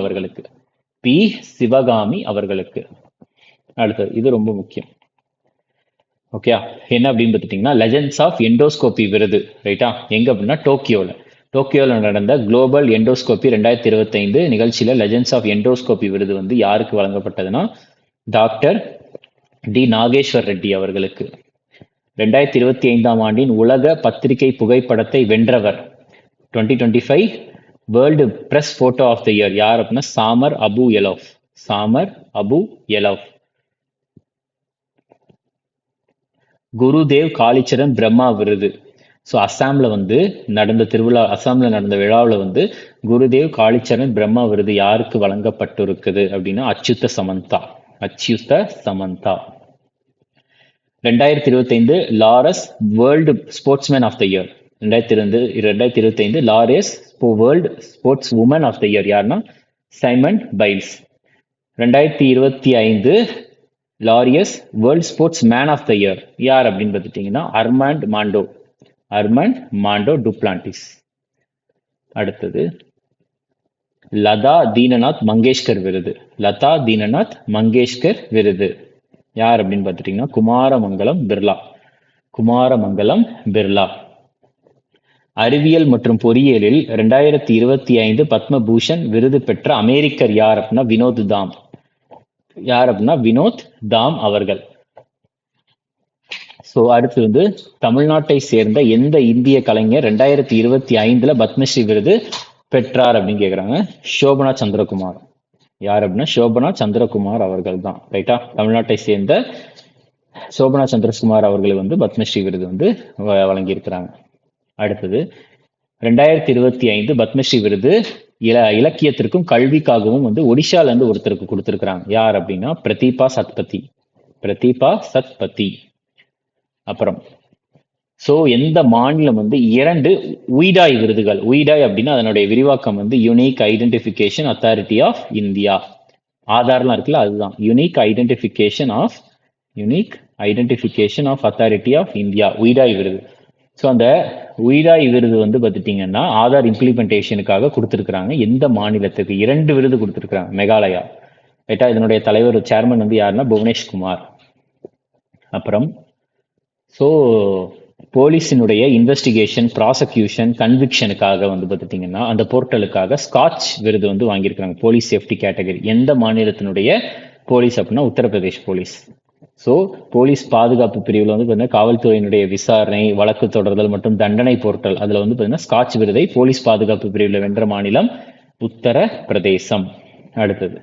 அவர்களுக்கு. அடுத்தது இது ரொம்ப முக்கியம். ஓகே, என்ன அப்படின்னு பார்த்துட்டிங்கன்னா லெஜெண்ட்ஸ் ஆஃப் எண்டோஸ்கோபி விருது, ரைட்டா. எங்க அப்படின்னா டோக்கியோவில் நடந்த குளோபல் எண்டோஸ்கோபி 2025 நிகழ்ச்சியில லெஜெண்ட்ஸ் ஆஃப் எண்டோஸ்கோபி விருது வந்து யாருக்கு வழங்கப்பட்டதுன்னா டாக்டர் டி நாகேஸ்வர் ரெட்டி அவர்களுக்கு. 2025 ஆண்டின் உலக பத்திரிகை புகைப்படத்தை வென்றவர் 2025 world press photo of the year யார் அப்படின்னா சாமர் அபு எலோஃப். சாமர் அபு எலவ். குருதேவ் காளிச்சரண் பிரம்மா விருது. ஸோ அஸ்ஸாம்ல வந்து அஸ்ஸாம்ல நடந்த விழாவில் வந்து குருதேவ் காளிச்சரண் பிரம்மா விருது யாருக்கு வழங்கப்பட்டிருக்குது அப்படின்னா Achyuta Samanta. 2025 Laureus world sportsman of the year. 2025 Laureus world sports woman of the year யாருன்னா Simone Biles. 2025 Laureus world sports man of the year யார் அப்படின்னு பார்த்துட்டீங்கன்னா அர்மாண்ட் மாண்டோ டுப்ளாண்டிஸ். அடுத்தது லதா தீனநாத் மங்கேஷ்கர் விருது யார் அப்படின்னு பார்த்துட்டீங்கன்னா குமாரமங்கலம் பிர்லா. அறிவியல் மற்றும் பொறியியலில் 2025 பத்மபூஷன் விருது பெற்ற அமெரிக்கர் யார் அப்படின்னா வினோத் தாம் அவர்கள். ஸோ அடுத்து வந்து தமிழ்நாட்டை சேர்ந்த எந்த இந்திய கலைஞர் 2025 பத்மஸ்ரீ விருது பெற்றார் அப்படின்னு கேட்குறாங்க. சோபனா சந்திரகுமார். யார் அப்படின்னா சோபனா சந்திரகுமார் அவர்கள் தான். ரைட்டா, தமிழ்நாட்டை சேர்ந்த சோபனா சந்திரகுமார் அவர்களுக்கு வந்து பத்மஸ்ரீ விருது வந்து வழங்கியிருக்கிறாங்க. அடுத்தது 2025 பத்மஸ்ரீ விருது இலக்கியத்திற்கும் கல்விக்காகவும் வந்து ஒடிஷால இருந்து ஒருத்தருக்கு கொடுத்திருக்கிறாங்க. யார் அப்படின்னா பிரதீபா சத்பதி. அப்புறம் ஸோ எந்த மாநிலம் வந்து 2 உய்டாய் விருதுகள், உய்டாய் அப்படின்னா அதனுடைய விரிவாக்கம் வந்து unique identification authority of India. ஆதார்லாம் இருக்குல்ல, அதுதான் unique identification of authority of India, UIDAI விருது. ஸோ அந்த உய்டாய் விருது வந்து பார்த்துட்டீங்கன்னா ஆதார் இம்ப்ளிமெண்டேஷனுக்காக கொடுத்துருக்குறாங்க. எந்த மாநிலத்துக்கு 2 விருது கொடுத்துருக்குறாங்க? மெகாலயா. ரைட்டா, இதனுடைய தலைவர் சேர்மன் வந்து யாருன்னா புவனேஷ்குமார். அப்புறம் ஸோ போலீஸினுடைய இன்வெஸ்டிகேஷன், ப்ராசிக்யூஷன், கன்விக்ஷனுக்காக வந்து பார்த்துட்டிங்கன்னா அந்த போர்ட்டலுக்காக ஸ்காட்ச் விருது வந்து வாங்கியிருக்கிறாங்க. Police safety category. எந்த மாநிலத்தினுடைய போலீஸ் அப்படின்னா உத்தரப்பிரதேஷ் போலீஸ். ஸோ போலீஸ் பாதுகாப்பு பிரிவில் வந்து பார்த்தீங்கன்னா காவல்துறையினுடைய விசாரணை, வழக்கு தொடர்தல் மற்றும் தண்டனை போர்ட்டல், அதில் வந்து பார்த்தீங்கன்னா ஸ்காட்ச் விருதை போலீஸ் பாதுகாப்பு பிரிவில் வென்ற மாநிலம் உத்தரப்பிரதேசம். அடுத்தது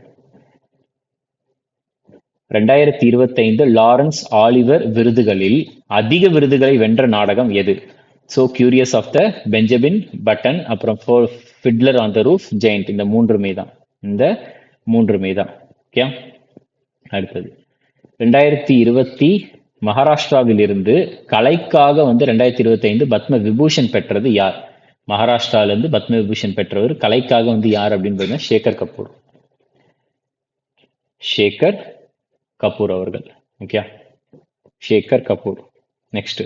2025 லாரன்ஸ் ஆலிவர் விருதுகளில் அதிக விருதுகளை வென்ற நாடகம் எது? So curious of the Benjamin Button, அப்புறம் fiddler on the roof giant. இந்த மூன்றுமே தான். ஓகே. அடுத்தது 2020 மகாராஷ்டிராவில் இருந்து கலைக்காக வந்து 2025 பத்ம விபூஷன் பெற்றது யார்? மகாராஷ்டிரால இருந்து பத்ம விபூஷன் பெற்றவர் கலைக்காக வந்து யார் அப்படின்னு பார்த்தீங்கன்னா சேகர் கபூர் அவர்கள். Okay, Shekhar Kapur. Next,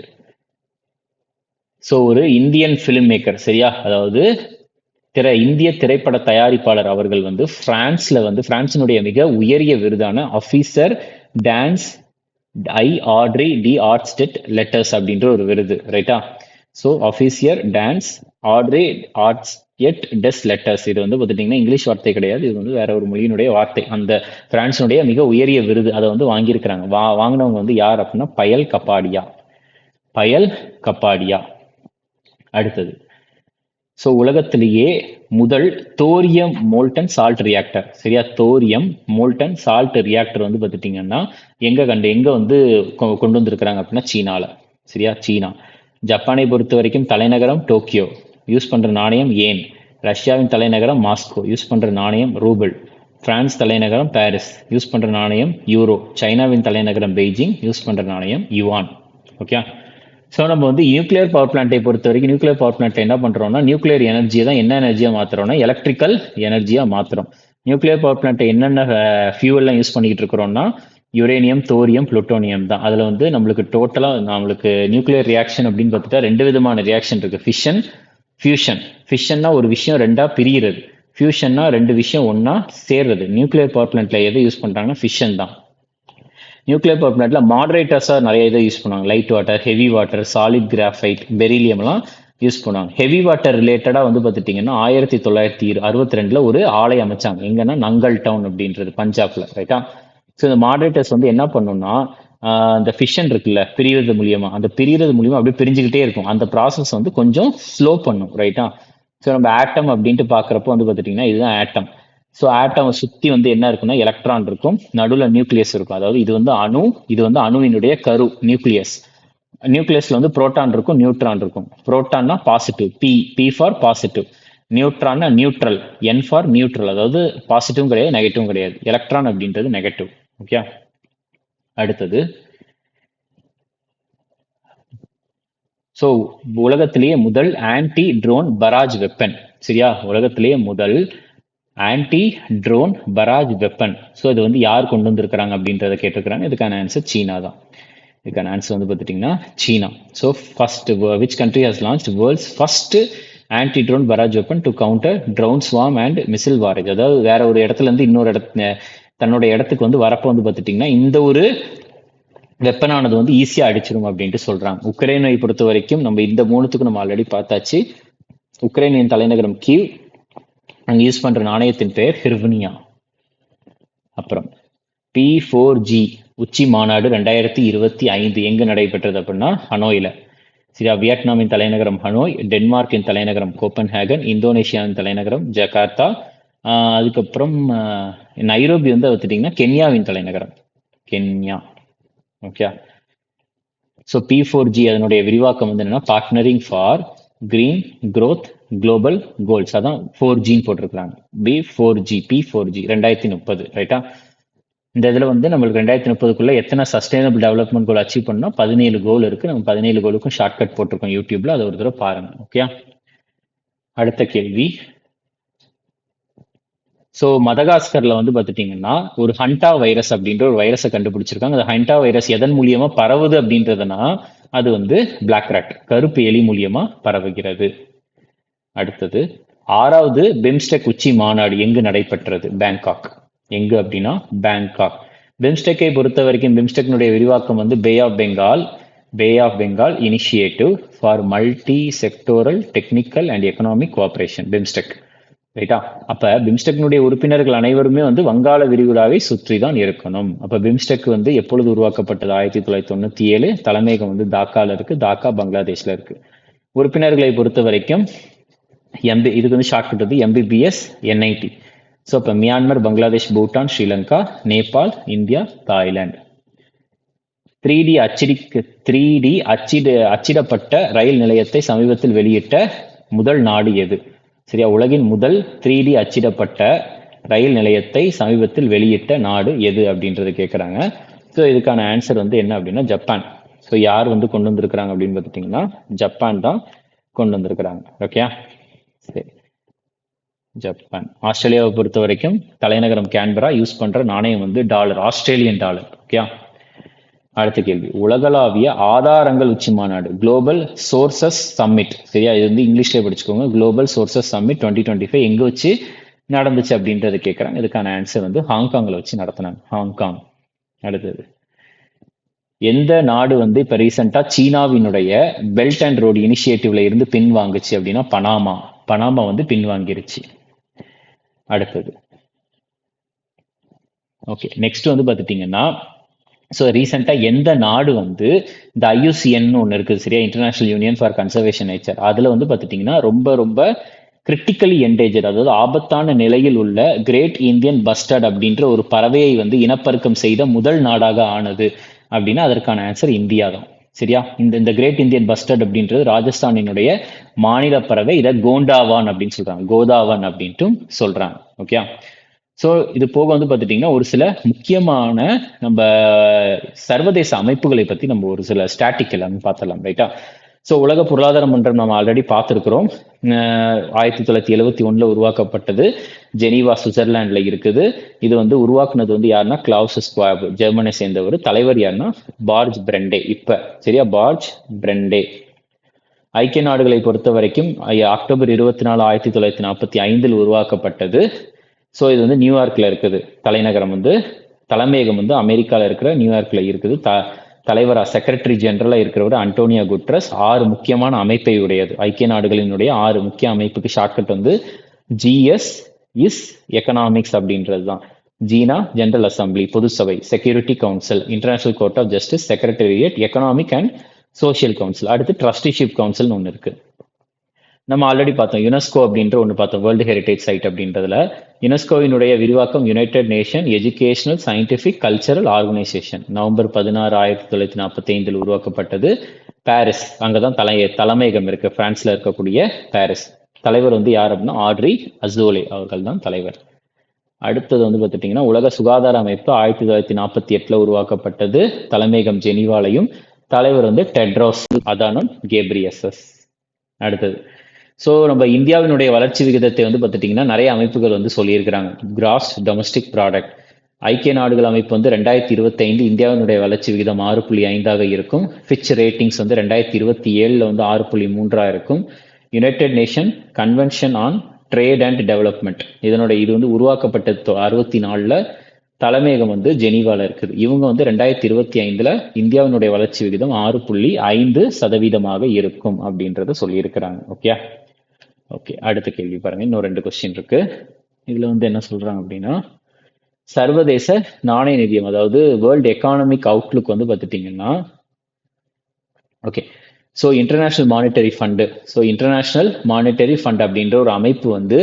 so ஒரு இந்தியன் ஃபிலிம் மேக்கர், சரியா, அதாவது இந்திய திரைப்பட தயாரிப்பாளர் அவர்கள் வந்து பிரான்சினுடைய மிக உயரிய விருதான ஆஃபீஸர் டான்ஸ் ஐ ஆட்ரி டி ஆர்ட்ஸ்டெட் லெட்டர்ஸ் அப்படின்ற ஒரு விருது. ரைட்டா, ஸோ ஆஃபீஸியர் டான்ஸ் ஆட்ரி ஆர்ட்ஸ்டெட் டெஸ் லெட்டர்ஸ், இது வந்து பார்த்துட்டிங்கன்னா இங்கிலீஷ் வார்த்தை கிடையாது, இது வந்து வேற ஒரு மொழியினுடைய வார்த்தை. அந்த பிரான்சினுடைய மிக உயரிய விருது அதை வந்து வாங்கியிருக்கிறாங்க. வாங்கினவங்க வந்து யார் அப்படின்னா பயல் கப்பாடியா. அடுத்தது, ஸோ உலகத்திலேயே முதல் தோரியம் மோல்டன் சால்ட் ரியாக்டர், சரியா, தோரியம் மோல்டன் சால்ட் ரியாக்டர் வந்து பார்த்துட்டிங்கன்னா எங்க வந்து கொண்டு வந்திருக்கிறாங்க அப்படின்னா சீனால. சரியா, சீனா. ஜப்பானை பொறுத்த வரைக்கும் தலைநகரம் டோக்கியோ, யூஸ் பண்ற நாணயம் ஏன். ரஷ்யாவின் தலைநகரம் மாஸ்கோ, யூஸ் பண்ற நாணயம் ரூபிள். பிரான்ஸ் தலைநகரம் பாரிஸ், யூஸ் பண்ற நாணயம் யூரோ. சைனாவின் தலைநகரம் பெய்ஜிங், யூஸ் பண்ற நாணயம் யுவான். ஓகே. ஸோ நம்ம வந்து நியூக்ளியர் பவர் பிளான்ட்டை பொறுத்த வரைக்கும் நியூக்ளியர் பவர் பிளான்ட் என்ன பண்றோம்னா நியூக்ளியர் எனர்ஜியை தான் என்ன எனர்ஜியா மாத்துறோம்னா எலக்ட்ரிக்கல் எனர்ஜியா மாத்துறோம். நியூக்ளியர் பவர் பிளான்ட்டை என்னென்ன ஃபியூவல்லாம் யூஸ் பண்ணிக்கிட்டு இருக்கிறோம்னா யுரேனியம், தோரியம், புளூட்டோனியம் தான். அதுல வந்து நம்மளுக்கு நியூக்ளியர் ரியாக்ஷன் அப்படின்னு பார்த்துட்டா 2 விதமான ரியாக்ஷன் இருக்கு. Fission, fusion. ஃபிஷன்னா ஒரு விஷயம் 2ஆ பிரிகிறது, ஃபியூஷன்னா 2 விஷயம் ஒன்னா சேர்றது. நியூக்ளியர் பவர் பிளான்ட்ல எதை யூஸ் பண்றாங்கன்னா ஃபிஷன் தான். நியூக்ளியர் பவர் பிளான்ட்ல மாடரேட்டர்ஸா நிறைய இதை யூஸ் பண்ணுவாங்க. Light water, heavy water, solid graphite, beryllium எல்லாம் யூஸ் பண்ணுவாங்க. ஹெவி வாட்டர் ரிலேட்டடா வந்து பார்த்துட்டீங்கன்னா 1962 ஒரு ஆலை அமைச்சாங்க. எங்கன்னா நங்கல் டவுன் அப்படின்றது பஞ்சாப்ல. ரைட்டா. ஸோ இந்த மாடரேட்டர்ஸ் வந்து என்ன பண்ணும்னா இந்த ஃபிஷன் இருக்குல்ல, பிரிகிறது மூலியமா அப்படியே பிரிஞ்சுக்கிட்டே இருக்கும். அந்த ப்ராசஸ் வந்து கொஞ்சம் ஸ்லோ பண்ணும். ரைட்டா. ஸோ நம்ம ஆட்டம் அப்படின்ட்டு பாக்குறப்போ வந்து பார்த்துட்டீங்கன்னா இதுதான் ஆட்டம். ஸோ ஆட்டம் சுத்தி வந்து என்ன இருக்குன்னா எலக்ட்ரான் இருக்கும், நடுவில் நியூக்ளியஸ் இருக்கும். அதாவது இது வந்து அணு, இது வந்து அணுவினுடைய கரு நியூக்ளியஸ். நியூக்ளியஸ்ல வந்து புரோட்டான் இருக்கும், நியூட்ரான் இருக்கும். புரோட்டான்னா positive, P P for positive. நியூட்ரான்னா நியூட்ரல், என் ஃபார் நியூட்ரல். அதாவது பாசிட்டிவும் கிடையாது, நெகட்டிவும் கிடையாது. எலக்ட்ரான் அப்படின்றது நெகட்டிவ். ஓகே. அடுத்தது, ஸோ உலகத்திலேயே முதல் ஆன்டி ட்ரோன் பராஜ் வெப்பன். சரியா, உலகத்திலேயே முதல் anti drone barrage weapon. So இது வந்து யார் கொண்டு வந்திருக்கிறாங்க அப்படின்றத கேட்டிருக்கிறாங்க. இதுக்கான ஆன்சர் சீனா தான். இதுக்கான ஆன்சர் வந்து பார்த்துட்டிங்கன்னா சீனா. So first which country has launch world's first anti drone barrage weapon to counter drone swarm and missile barrage. அதாவது வேற ஒரு இடத்துல இருந்து இன்னொரு தன்னோட இடத்துக்கு வந்து வரப்போ வந்து பார்த்துட்டிங்கன்னா இந்த ஒரு வெப்பனானது வந்து ஈஸியாக அடிச்சிடும் அப்படின்ட்டு சொல்றாங்க. உக்ரைனை பொறுத்த வரைக்கும் நம்ம இந்த மூணுத்துக்கும் நம்ம ஆல்ரெடி பார்த்தாச்சு. உக்ரைனின் தலைநகரம் கீவ், அங்க யூஸ் பண்ற நாணயத்தின் பெயர் ஹிர்வனியா. அப்புறம் P4G உச்சி மாநாடு 2025 எங்க நடைபெற்றது அப்படின்னா ஹனோயில. சரியா, வியட்நாமின் தலைநகரம் ஹனோய், டென்மார்க்கின் தலைநகரம் கோப்பன்ஹேகன், இந்தோனேஷியாவின் தலைநகரம் ஜகார்த்தா, அதுக்கப்புறம் நைரோபி வந்து பார்த்துட்டிங்கன்னா கென்யாவின் தலைநகரம் கென்யா. ஓகே. ஸோ P4G அதனுடைய விரிவாக்கம் வந்து என்னன்னா partnering for green growth global goals. அதான் 4Gன்னு போட்டிருக்கிறாங்க. P4G 2030. ரைட்டா. இந்த இதில் வந்து நம்மளுக்கு 2030க்குள்ள எத்தனை சஸ்டைனபிள் டெவலப்மெண்ட் கோல் அச்சீவ் பண்ணோம், 17 கோல் இருக்கு. நம்ம 17 கோலுக்கும் ஷார்ட்கட் போட்டிருக்கோம் யூடியூப்ல, அதை ஒரு தடவை பாருங்க. ஓகே. அடுத்த கேள்வி. ஸோ மதகாஸ்கர்ல வந்து பார்த்துட்டீங்கன்னா ஒரு ஹண்டா வைரஸ் அப்படின்ற ஒரு வைரஸை கண்டுபிடிச்சிருக்காங்க. அந்த ஹண்டா வைரஸ் எதன் மூலியமா பரவுது அப்படின்றதுனா அது வந்து பிளாக் ராட், கருப்பு எலி மூலியமா பரவுகிறது. அடுத்தது, 6வது பிம்ஸ்டெக் உச்சி மாநாடு எங்கு நடைபெற்றது? பேங்காக். எங்கு அப்படின்னா பேங்காக். பிம்ஸ்டெக்கை பொறுத்த வரைக்கும் பிம்ஸ்டெக்னுடைய விரிவாக்கம் வந்து bay of Bengal initiative for multi sectoral technical and economic cooperation, BIMSTEC. ரைட்டா. அப்ப பிம்ஸ்டெக்னுடைய உறுப்பினர்கள் அனைவருமே வந்து வங்காள விரிகுடாவை சுற்றி தான் இருக்கணும். அப்ப பிம்ஸ்டெக் வந்து எப்பொழுது உருவாக்கப்பட்டது? 1997. தலைமையகம் வந்து தாக்கால இருக்கு. தாக்கா பங்களாதேஷ்ல இருக்கு. உறுப்பினர்களை பொறுத்த வரைக்கும் இதுக்கு வந்து ஷார்ட்கட் வந்து MBBS NIT. ஸோ இப்போ Myanmar, Bangladesh, Bhutan, Sri Lanka, Nepal, India, Thailand. 3D அச்சிடப்பட்ட ரயில் நிலையத்தை சமீபத்தில் வெளியிட்ட முதல் நாடு எது? சரியா, உலகின் முதல் 3D அச்சிடப்பட்ட ரயில் நிலையத்தை சமீபத்தில் வெளியிட்ட நாடு எது அப்படின்றது கேட்குறாங்க. ஸோ இதுக்கான ஆன்சர் வந்து என்ன அப்படின்னா ஜப்பான். ஸோ யார் வந்து கொண்டு வந்திருக்கிறாங்க அப்படின்னு பார்த்துட்டிங்கன்னா ஜப்பான் தான் கொண்டு வந்திருக்கிறாங்க. ஓகே. சரி, ஜப்பான். ஆஸ்திரேலியாவை பொறுத்த வரைக்கும் தலைநகரம் கேன்பரா, யூஸ் பண்ற நாணயம் வந்து டாலர், ஆஸ்திரேலியன் டாலர். ஓகே. அடுத்த கேள்வி, உலகளாவிய ஆதாரங்கள் உச்சி மாநாடு குளோபல் சோர்சஸ் சம்மிட். சரியா, இது வந்து இங்கிலீஷ்ல படிச்சுக்கோங்க. குளோபல் சோர்சஸ் சம்மிட் 2025 எங்க வச்சு நடந்துச்சு அப்படின்றத கேட்கறாங்க. இதுக்கான ஆன்சர் வந்து ஹாங்காங்ல வச்சு நடத்தினாங்க, ஹாங்காங். அடுத்தது, எந்த நாடு வந்து இப்ப ரீசெண்டா சீனாவினுடைய பெல்ட் அண்ட் ரோடு இனிஷியேட்டிவ்ல இருந்து பின்வாங்குச்சு அப்படின்னா பனாமா வந்து பின்வாங்கிருச்சு. அடுத்தது, ஓகே, நெக்ஸ்ட் வந்து பார்த்துட்டீங்கன்னா ஸோ ரீசெண்டாக எந்த நாடு வந்து இந்த IUCN ஒன்று இருக்குது, சரியா, international union for conservation nature, அதில் வந்து பார்த்துட்டிங்கன்னா ரொம்ப கிரிட்டிக்கலி என்டேஞ்சர்ட், அதாவது ஆபத்தான நிலையில் உள்ள கிரேட் இந்தியன் பஸ்டர்ட் அப்படின்ற ஒரு பறவையை வந்து இனப்பெருக்கம் செய்த முதல் நாடாக ஆனது அப்படின்னா அதற்கான ஆன்சர் இந்தியா தான். சரியா, இந்த கிரேட் இந்தியன் பஸ்டர்ட் அப்படின்றது ராஜஸ்தானினுடைய மாநில பறவை. இதை கோண்டாவான் அப்படின்னு சொல்றாங்க, கோதாவன் அப்படின்ட்டு சொல்றாங்க. ஓகே. ஸோ இது போக வந்து பார்த்துட்டிங்கன்னா ஒரு சில முக்கியமான நம்ம சர்வதேச அமைப்புகளை பற்றி நம்ம ஒரு சில ஸ்டாட்டிக் எல்லாமே பார்த்துடலாம். ரைட்டா. ஸோ உலக பொருளாதார மன்றம் நம்ம ஆல்ரெடி பார்த்துருக்குறோம். 1971 உருவாக்கப்பட்டது. ஜெனீவா சுவிட்சர்லாண்டில் இருக்குது. இது வந்து உருவாக்குனது வந்து யாருன்னா கிளாவுஸ் ஸ்வாப், ஜெர்மனை சேர்ந்தவர். தலைவர் யாருன்னா பார்ஜ் பிரெண்டே. இப்போ சரியா, பார்ஜ் பிரெண்டே. ஐக்கிய நாடுகளை பொறுத்த வரைக்கும் அக்டோபர் 24, 1945 உருவாக்கப்பட்டது. ஸோ இது வந்து நியூயார்க்ல இருக்குது. தலைமையகம் வந்து அமெரிக்காவில் இருக்கிற நியூயார்க்ல இருக்குது. தலைவராக செக்ரட்டரி ஜெனரலா இருக்கிறவர் அன்டோனியோ குட்ரஸ். 6 முக்கியமான அமைப்பை உடையது. ஐக்கிய நாடுகளினுடைய 6 முக்கிய அமைப்புக்கு ஷார்ட்கட் வந்து GS இஸ் எக்கனாமிக்ஸ் அப்படின்றது தான். ஜீனா ஜெனரல் அசம்பிளி, பொதுசபை, security council, international court of justice, secretariat, economic and social council. அடுத்து ட்ரஸ்டிஷிப் கவுன்சில்னு ஒன்று இருக்கு. நம்ம ஆல்ரெடி பார்த்தோம் யுனெஸ்கோ அப்படின்ற ஒன்று பார்த்தோம், வேர்ல்டு ஹெரிடேஜ் சைட் அப்படின்றதுல. யுனெஸ்கோவினுடைய விரிவாக்கம் United nation educational scientific cultural organisation. November 16 1945 உருவாக்கப்பட்டது. பாரிஸ் அங்கதான் தலைமையகம் இருக்கு, பிரான்ஸ்ல இருக்கக்கூடிய பாரிஸ். தலைவர் வந்து யார் அப்படின்னா ஆட்ரி அசோலே அவர்கள் தான் தலைவர். அடுத்தது வந்து பார்த்துட்டிங்கன்னா உலக சுகாதார அமைப்பு 1948 உருவாக்கப்பட்டது. தலைமையகம் ஜெனீவாலையும். தலைவர் வந்து டெட்ரோஸ் அதானம் கேப்ரியசஸ். அடுத்தது ஸோ நம்ம இந்தியாவினுடைய வளர்ச்சி விகிதத்தை வந்து பார்த்துட்டிங்கன்னா நிறைய அமைப்புகள் வந்து சொல்லியிருக்கிறாங்க. Gross domestic product. ஐக்கிய நாடுகள் அமைப்பு வந்து 2025 இந்தியாவினுடைய வளர்ச்சி விகிதம் 6.5 இருக்கும். ஃபிட்ச் ரேட்டிங்ஸ் வந்து 2027 வந்து 6.3 இருக்கும். United nation convention on trade and development இது வந்து உருவாக்கப்பட்ட 64 தலைமையகம் வந்து ஜெனீவால இருக்குது. இவங்க வந்து 2025 இந்தியாவினுடைய வளர்ச்சி விகிதம் 6.5% இருக்கும் அப்படின்றத சொல்லியிருக்கிறாங்க. ஓகே ஓகே அடுத்த கேள்வி பாருங்க, இன்னும் 2 கொஸ்டின் இருக்கு. இதுல வந்து என்ன சொல்றாங்க அப்படின்னா சர்வதேச நாணய நிதியம், அதாவது வேர்ல்டு எக்கானமிக் அவுட்லுக் வந்து பார்த்துட்டீங்கன்னா okay so international monetary fund. So international monetary fund அப்படின்ற ஒரு அமைப்பு வந்து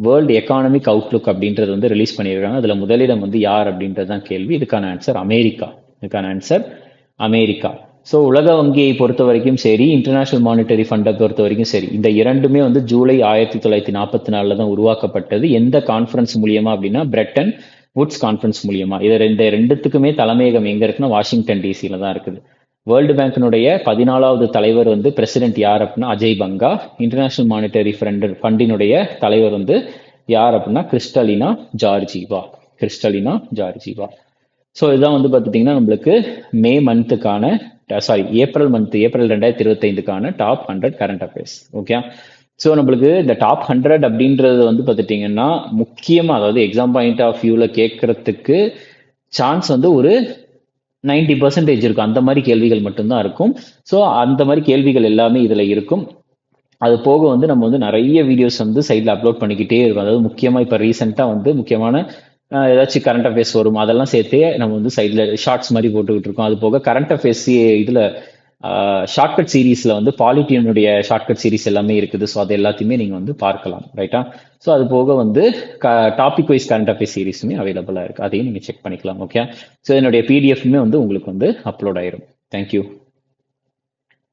வேர்ல்டு எக்கானமிக் அவுட்லுக் அப்படின்றது வந்து ரிலீஸ் பண்ணியிருக்காங்க. அதில் முதலிடம் வந்து யார் அப்படின்றது தான் கேள்வி. இதுக்கான ஆன்சர் அமெரிக்கா. ஸோ உலக வங்கியை பொறுத்த வரைக்கும் சரி, இன்டர்நேஷ்னல் மானிட்டரி ஃபண்டை பொறுத்த வரைக்கும் சரி, இந்த இரண்டுமே வந்து ஜூலை 1944 தான் உருவாக்கப்பட்டது. எந்த கான்ஃபரன்ஸ் மூலியமா அப்படின்னா பிரெட்டன் வுட்ஸ் கான்ஃபரன்ஸ் மூலியமா. இந்த ரெண்டுத்துக்குமே தலைமையகம் எங்க இருக்குன்னா வாஷிங்டன் டிசியில தான் இருக்குது. வேர்ல்டு பேங்கினுடைய 14வது தலைவர் வந்து பிரசிடென்ட் யார் அப்படின்னா அஜய் பங்கா. இன்டர்நேஷனல் மானிட்டரி ஃபண்டினுடைய தலைவர் வந்து யார் அப்படின்னா கிறிஸ்டலினா ஜார்ஜிவா. ஸோ இதுதான் வந்து பார்த்துட்டிங்கன்னா நம்மளுக்கு மே மந்த்துக்கான ஏப்ரல் 2025க்கான top 100 current affairs. Okay so நம்மளுக்கு இந்த டாப் 100 அப்படின்றது வந்து பார்த்துட்டிங்கன்னா முக்கியமாக, அதாவது எக்ஸாம் பாயிண்ட் ஆஃப் வியூவில் கேட்கறதுக்கு சான்ஸ் வந்து ஒரு 90% இருக்கும். அந்த மாதிரி கேள்விகள் மட்டும்தான் இருக்கும். ஸோ அந்த மாதிரி கேள்விகள் எல்லாமே இதில் இருக்கும். அது போக வந்து நம்ம வந்து நிறைய வீடியோஸ் வந்து சைடில் அப்லோட் பண்ணிக்கிட்டே இருக்கும். அதாவது முக்கியமாக இப்போ ரீசெண்டாக வந்து முக்கியமான ஏதாச்சும் கரண்ட் அஃபேர்ஸ் வரும், அதெல்லாம் சேர்த்தே நம்ம வந்து சைடில் ஷார்ட்ஸ் மாதிரி போட்டுக்கிட்டு இருக்கோம். அது போக கரண்ட் அஃபேர்ஸ் இதில் ஷார்ட்கட் சீரீஸில் வந்து பாலிட்டியினுடைய ஷார்ட்கட் சீரீஸ் எல்லாமே இருக்குது. ஸோ அது எல்லாத்தையுமே நீங்கள் வந்து பார்க்கலாம், ரைட்டா. ஸோ அது போக வந்து டாபிக் வைஸ் கரண்ட் அஃபேர்ஸ் சீரீஸுமே அவைலபிளாக இருக்குது, அதையும் நீங்கள் செக் பண்ணிக்கலாம். ஓகே ஸோ என்னுடைய பிடிஎஃப்மே வந்து உங்களுக்கு வந்து அப்லோட் ஆயிரும். தேங்க்யூ.